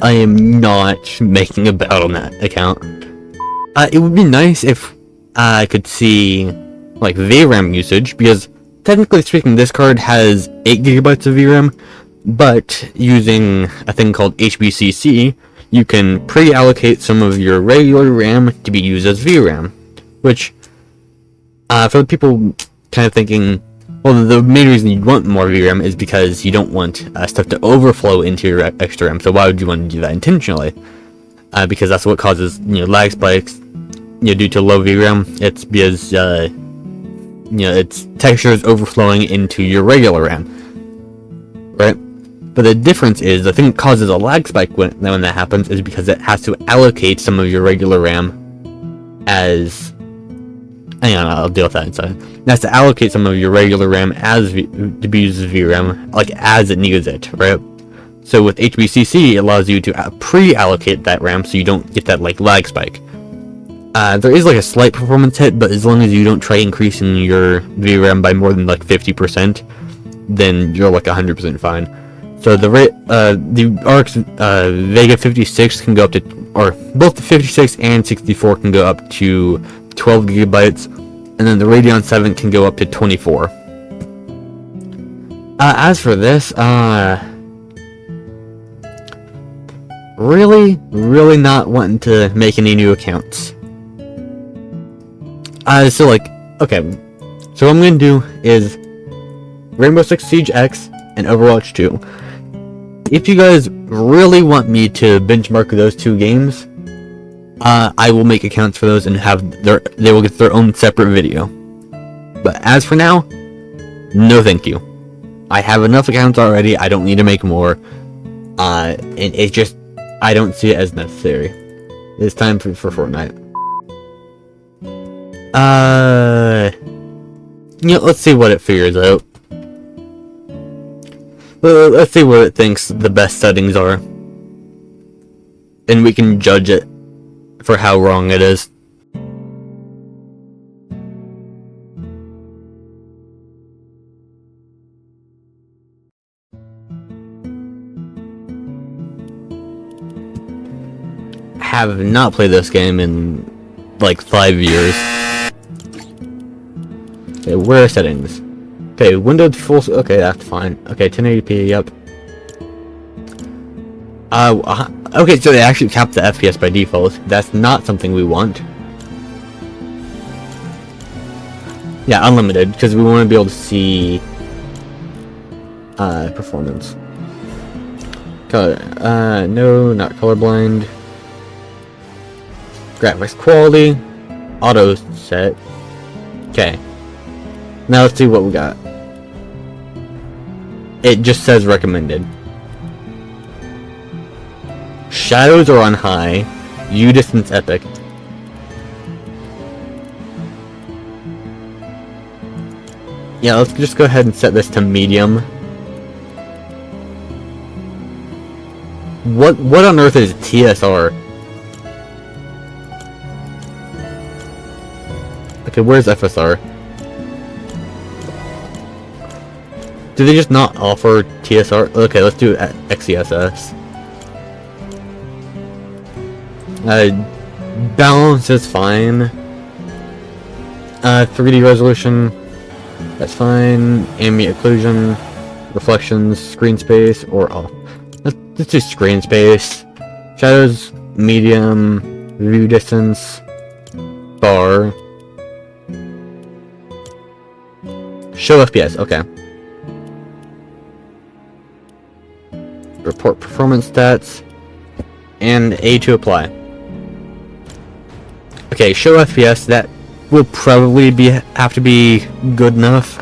Speaker 1: I am not making a Battle.net account. It would be nice if I could see, like, VRAM usage, because technically speaking, this card has 8 gigabytes of VRAM, but using a thing called HBCC, you can pre-allocate some of your regular RAM to be used as VRAM, which, for the people kind of thinking, well, the main reason you'd want more VRAM is because you don't want stuff to overflow into your extra RAM, so why would you want to do that intentionally? Because that's what causes, lag spikes, due to low VRAM. It's because, its texture is overflowing into your regular RAM, right? But the difference is, the thing that causes a lag spike when that happens is because it has to allocate some of your regular RAM as... Hang on, I'll deal with that inside. It has to allocate some of your regular RAM to be used as VRAM, like as it needs it, right? So with HBCC, it allows you to pre-allocate that RAM so you don't get that like lag spike. There is like a slight performance hit, but as long as you don't try increasing your VRAM by more than like 50%, then you're like 100% fine. So the RX Vega 56 can go up to, or both the 56 and 64 can go up to 12 gigabytes, and then the Radeon 7 can go up to 24. As for this, really not wanting to make any new accounts. So like, okay, so what I'm gonna do is Rainbow Six Siege X and Overwatch 2. If you guys really want me to benchmark those two games, I will make accounts for those and they will get their own separate video. But as for now, no thank you. I have enough accounts already, I don't need to make more. And it's just, I don't see it as necessary. It's time for Fortnite. Let's see what it figures out. Let's see what it thinks the best settings are. And we can judge it for how wrong it is. Have not played this game in like 5 years. Okay, where are settings? Okay, Windows full. Okay, that's fine. Okay, 1080p. Yep. Okay, so they actually cap the FPS by default. That's not something we want. Yeah, unlimited, because we want to be able to see performance. Color. No, not colorblind. Graphics quality. Auto set. Okay. Now let's see what we got. It just says recommended. Shadows are on high. View distance epic. Yeah, let's just go ahead and set this to medium. What on earth is TSR? Okay, where's FSR? Do they just not offer TSR? Okay, let's do XESS. Balance is fine. 3D resolution, that's fine. Ambient occlusion, reflections, screen space, or off. Let's do screen space. Shadows, medium, view distance, bar. Show FPS, okay. Report performance stats, and A to apply. Okay, show FPS, that will probably have to be good enough.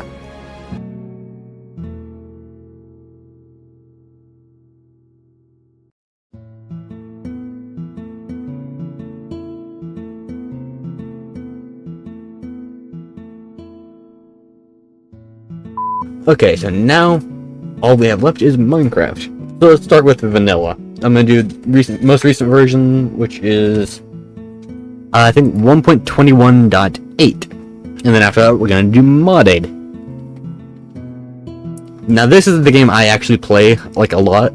Speaker 1: Okay, so now all we have left is Minecraft. So let's start with vanilla. I'm gonna do the most recent version, which is I think 1.21.8, and then after that we're gonna do modded. Now this is the game I actually play like a lot.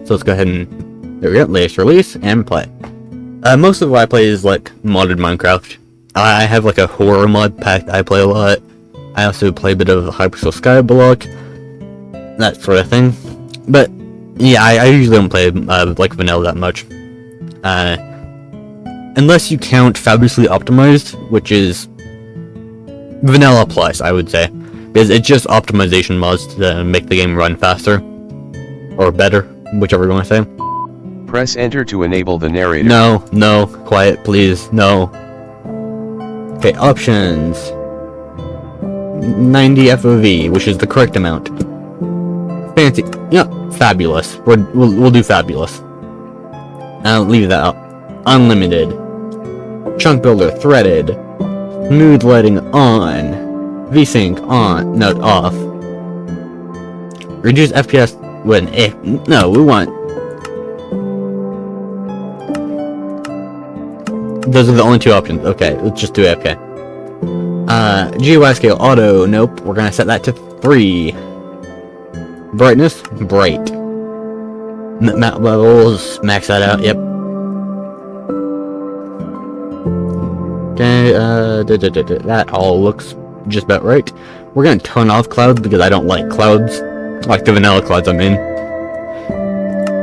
Speaker 1: So let's go ahead and there we go, latest release and play. Most of what I play is like modded Minecraft. I have like a horror mod pack that I play a lot. I also play a bit of Hypixel Skyblock, that sort of thing. But yeah, I usually don't play like vanilla that much. Unless you count Fabulously Optimized, which is vanilla plus, I would say, because it's just optimization mods to make the game run faster or better, whichever you want to say.
Speaker 4: Press enter to enable the narrator.
Speaker 1: No, quiet, please, no. Okay, options. 90 FOV, which is the correct amount. fabulous. We'll do fabulous. I'll leave that up. Unlimited. Chunk builder threaded. Smooth lighting on. VSync on. No, off. Reduce FPS when if no, we want. Those are the only two options. Okay, let's just do it. Okay. GUI scale auto. Nope. We're gonna set that to 3. Brightness bright. Map levels. Max that out. Yep. Okay. That all looks just about right. We're gonna turn off clouds because I don't like clouds. Like the vanilla clouds, I mean.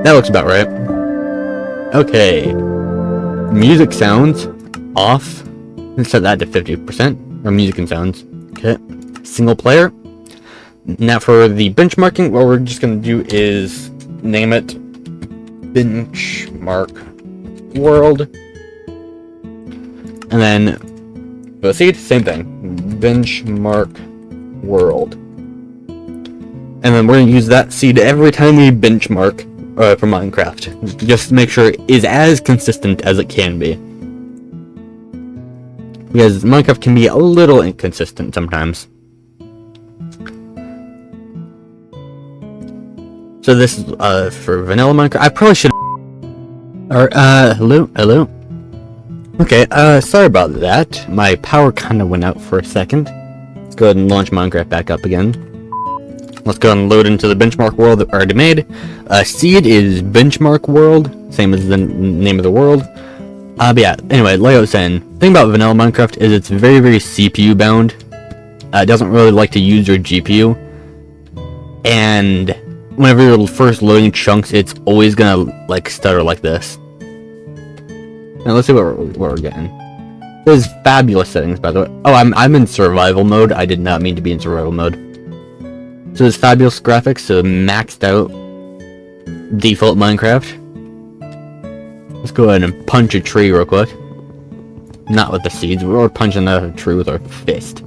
Speaker 1: That looks about right. Okay. Music sounds off. Let's set that to 50%. Or music and sounds. Okay. Single player. Now for the benchmarking, what we're just gonna do is name it benchmark world. And then for the seed, same thing. Benchmark world. And then we're going to use that seed every time we benchmark for Minecraft. Just to make sure it is as consistent as it can be. Because Minecraft can be a little inconsistent sometimes. So this is for vanilla Minecraft. I probably should... Alright, hello? Okay, sorry about that. My power kind of went out for a second. Let's go ahead and launch Minecraft back up again. Let's go and load into the benchmark world that we already made. Seed is benchmark world, same as the name of the world. But yeah, anyway, like I was saying, the thing about vanilla Minecraft is it's very, very CPU bound. It doesn't really like to use your GPU. And whenever you're first loading chunks, it's always gonna like stutter like this. Now let's see what we're getting. There's fabulous settings, by the way. Oh, I'm in survival mode. I did not mean to be in survival mode. So there's fabulous graphics, so maxed out default Minecraft. Let's go ahead and punch a tree real quick. Not with the seeds, we're punching a tree with our fist.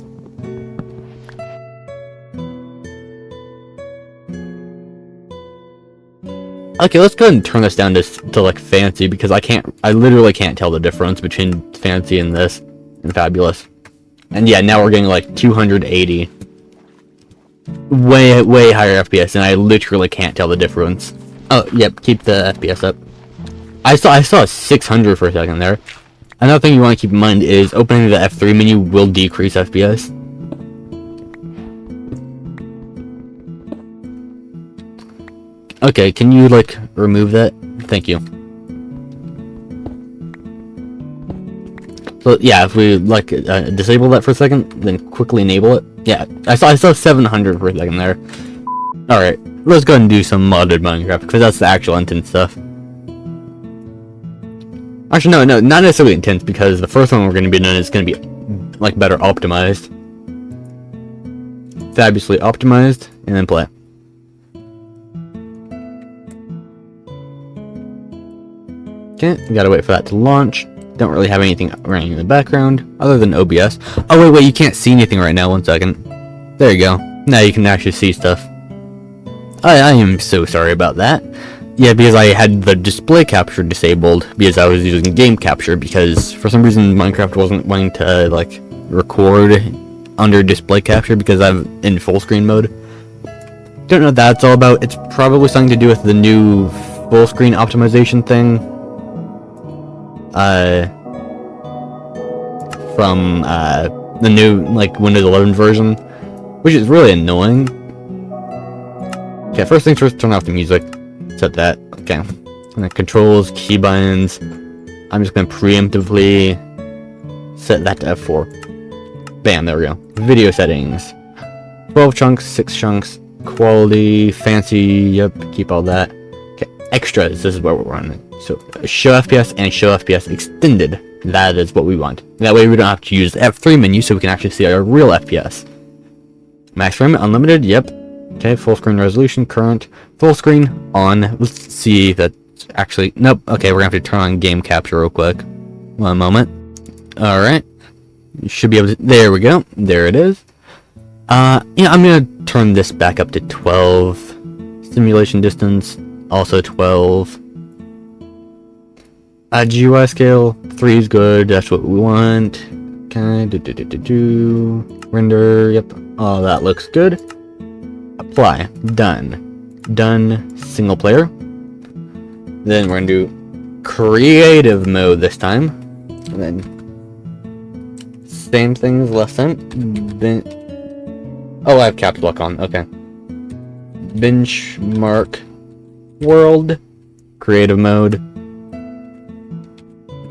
Speaker 1: Okay, let's go ahead and turn this down to like fancy because I literally can't tell the difference between fancy and this and fabulous. And yeah, now we're getting like 280. Way higher FPS, and I literally can't tell the difference. Oh, yep, keep the FPS up. I saw 600 for a second there. Another thing you want to keep in mind is opening the F3 menu will decrease FPS. Okay, can you like remove that? Thank you. So yeah, if we like disable that for a second, then quickly enable it. Yeah, I saw 700 for a second there. All right, let's go ahead and do some modded Minecraft because that's the actual intense stuff. Actually, no, not necessarily intense because the first one we're going to be doing is going to be like better optimized, fabulously optimized, and then play. Okay, we gotta wait for that to launch. Don't really have anything running in the background other than OBS. Oh wait, you can't see anything right now. 1 second. There you go. Now you can actually see stuff. I am so sorry about that. Yeah, because I had the display capture disabled because I was using game capture because for some reason Minecraft wasn't wanting to like record under display capture because I'm in full screen mode. Don't know what that's all about. It's probably something to do with the new full screen optimization thing. From the new like Windows 11 version, which is really annoying. Okay, first things first, turn off the music. Set that. Okay. And then controls, keybinds. I'm just gonna preemptively set that to F4. Bam, there we go. Video settings. 12 chunks, 6 chunks, quality, fancy, yep, keep all that. Okay, extras, this is what we're running. So show FPS and show FPS extended. That is what we want. That way we don't have to use the F3 menu so we can actually see our real FPS. Max frame unlimited, yep. Okay, full screen resolution, current, full screen on. Let's see if that's actually, nope. Okay, we're gonna have to turn on game capture real quick. 1 moment. Alright. You should be able to, there we go. There it is. Yeah, I'm gonna turn this back up to 12. Simulation distance, also 12. GUI scale, 3 is good, that's what we want. Okay, render, yep, oh, that looks good. Apply, done. Done, single player. Then we're gonna do creative mode this time. And then, same thing as last time. Then, oh, I have caps lock on, okay. Benchmark world, creative mode.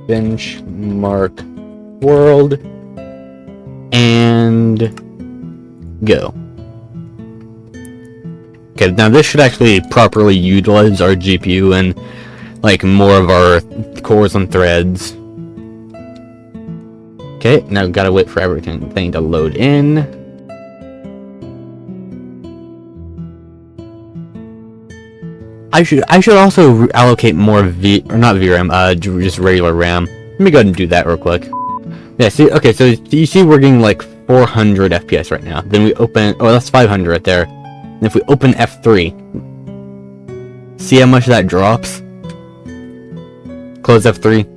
Speaker 1: Benchmark world, and go. Okay, now this should actually properly utilize our GPU and like more of our cores and threads. Okay, now gotta wait for everything to load in. I should also allocate more not VRAM, just regular RAM. Let me go ahead and do that real quick. Yeah, see, okay, so you see we're getting like 400 FPS right now. Then we open, oh, that's 500 right there. And if we open F3, see how much that drops? Close F3,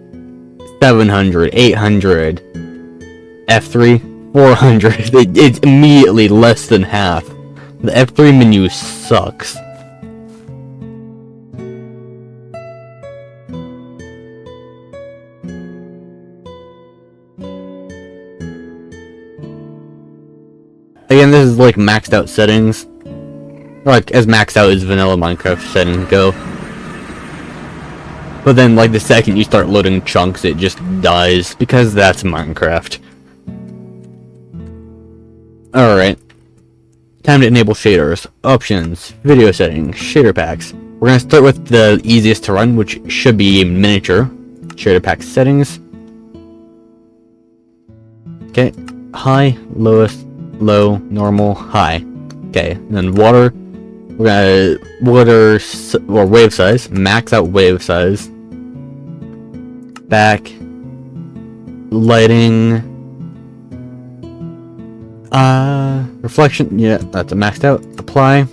Speaker 1: 700, 800, F3, 400. It's immediately less than half. The F3 menu sucks. Again, this is like maxed out settings. Or like as maxed out as vanilla Minecraft settings go. But then like the second you start loading chunks, it just dies because that's Minecraft. Alright. Time to enable shaders. Options. Video settings. Shader packs. We're gonna start with the easiest to run, which should be miniature. Shader pack settings. Okay. High, lowest, low, normal, high. Okay, and then water. We're gonna wave size, max out wave size. Back, lighting, reflection. Yeah, that's a maxed out. Apply.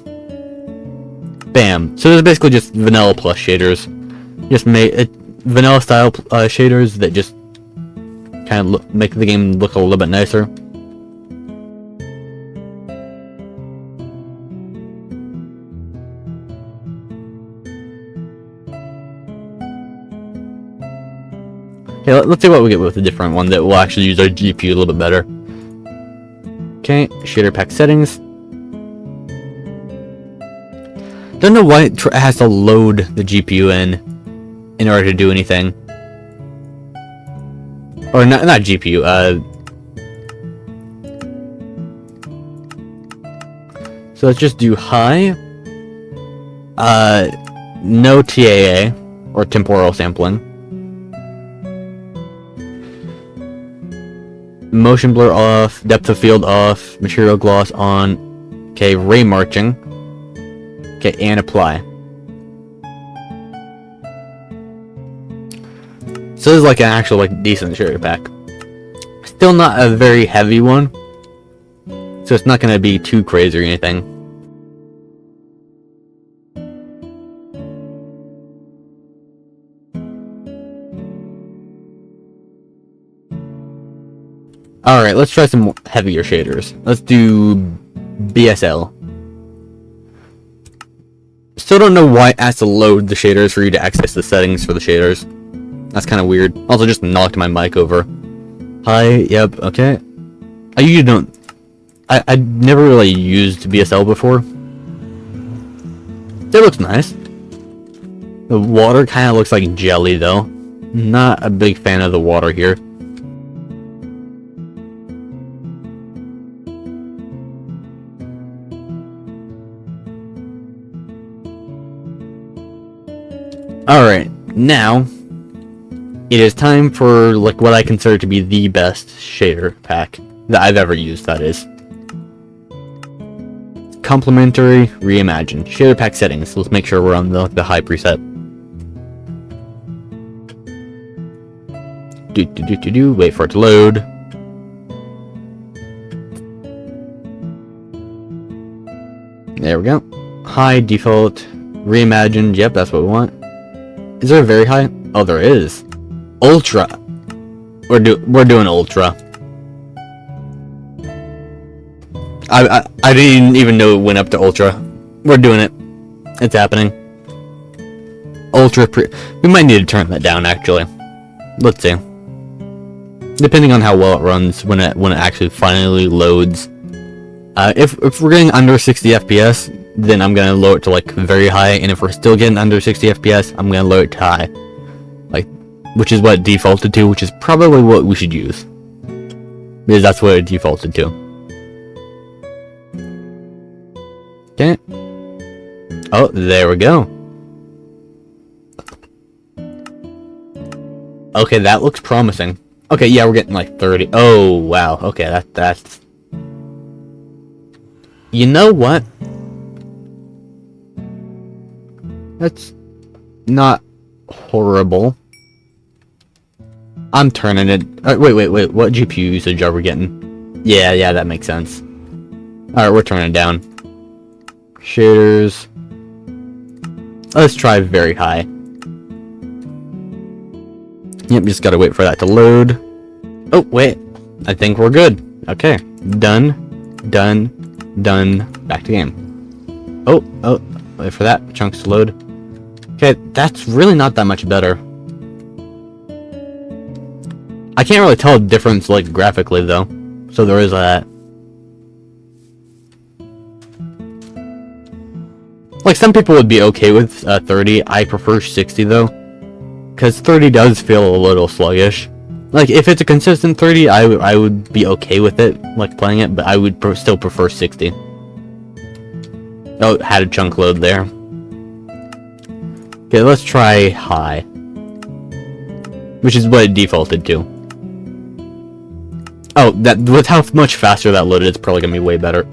Speaker 1: Bam. So there's basically just vanilla plus shaders. Just make it vanilla style shaders that just kind of make the game look a little bit nicer. Okay, let's see what we get with a different one that will actually use our GPU a little bit better. Okay, shader pack settings. Don't know why it has to load the GPU in order to do anything. Or not GPU, so let's just do high. No TAA, or temporal sampling. Motion blur off, depth of field off, material gloss on. Okay, ray marching. Okay, and apply. So this is like an actual decent shader pack. Still not a very heavy one, so it's not gonna be too crazy or anything. Alright, let's try some more heavier shaders. Let's do BSL. Still don't know why it has to load the shaders for you to access the settings for the shaders. That's kind of weird. Also just knocked my mic over. Hi, yep, okay. I usually don't... I never really used BSL before. It looks nice. The water kind of looks like jelly though. Not a big fan of the water here. Alright, now it is time for what I consider to be the best shader pack that I've ever used, that is. Complementary Reimagine. Shader pack settings. Let's make sure we're on the high preset. Wait for it to load. There we go. high, default, reimagined. Yep, that's what we want. Is there a very high? Oh, there is. Ultra. We're doing ultra. I didn't even know it went up to ultra. We're doing it. It's happening. Ultra we might need to turn that down actually. Let's see. Depending on how well it runs when it actually finally loads. If we're getting under 60 FPS, then I'm gonna lower it to like very high, and if we're still getting under 60 FPS, I'm gonna lower it to high. Like, which is what it defaulted to, which is probably what we should use. Because that's what it defaulted to. Okay. Oh, there we go. Okay, that looks promising. Okay, yeah, we're getting like 30. Oh, wow. Okay, that's... You know what? That's not horrible. I'm turning it... wait. What GPU usage are we getting? Yeah, that makes sense. Alright, we're turning it down. Shaders. Let's try very high. Yep, just gotta wait for that to load. Oh, wait. I think we're good. Okay. Done. Back to game. Oh, wait for that. Chunks to load. Okay, that's really not that much better. I can't really tell a difference, like, graphically, though. So there is that. Like, some people would be okay with 30. I prefer 60, though. Because 30 does feel a little sluggish. Like, if it's a consistent 30, I would be okay with it, like, playing it, but I would still prefer 60. Oh, it had a chunk load there. Okay, let's try high. Which is what it defaulted to. Oh, that with how much faster that loaded, it's probably gonna be way better.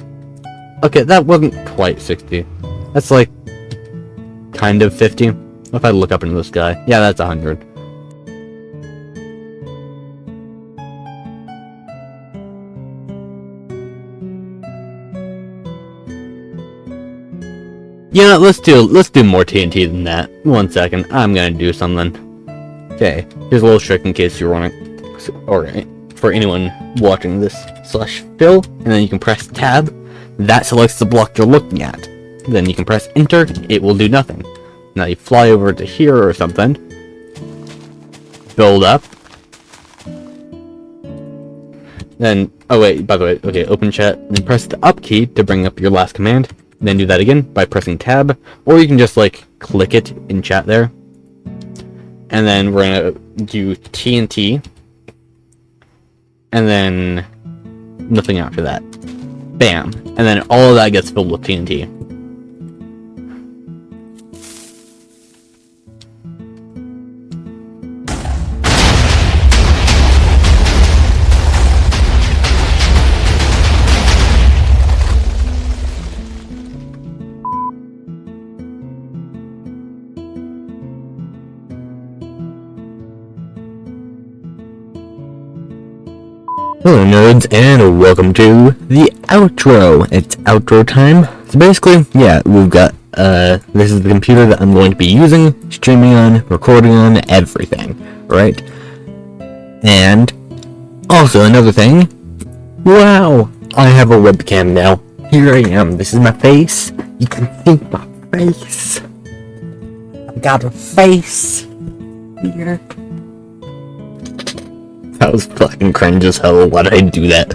Speaker 1: Okay, that wasn't quite 60. That's like kind of 50. If I look up into the sky, yeah, that's 100. Yeah, let's do more TNT than that. 1 second, I'm gonna do something. Okay, here's a little trick in case you're running, or for anyone watching this /fill, and then you can press tab. That selects the block you're looking at. Then you can press enter. It will do nothing. Now you fly over to here or something. Build up. Then, oh wait, by the way, okay, open chat. Then press the up key to bring up your last command. Then do that again by pressing tab, or you can just like click it in chat there. And then we're gonna do TNT, and then nothing after that. Bam, and then all of that gets filled with TNT. Hello nerds, and welcome to the outro. It's outro time. So basically, yeah, we've got, this is the computer that I'm going to be using, streaming on, recording on, everything, right? And, also another thing, wow, I have a webcam now. Here I am, this is my face. You can see my face. I got a face here. That was fucking cringe as hell. Why did I do that?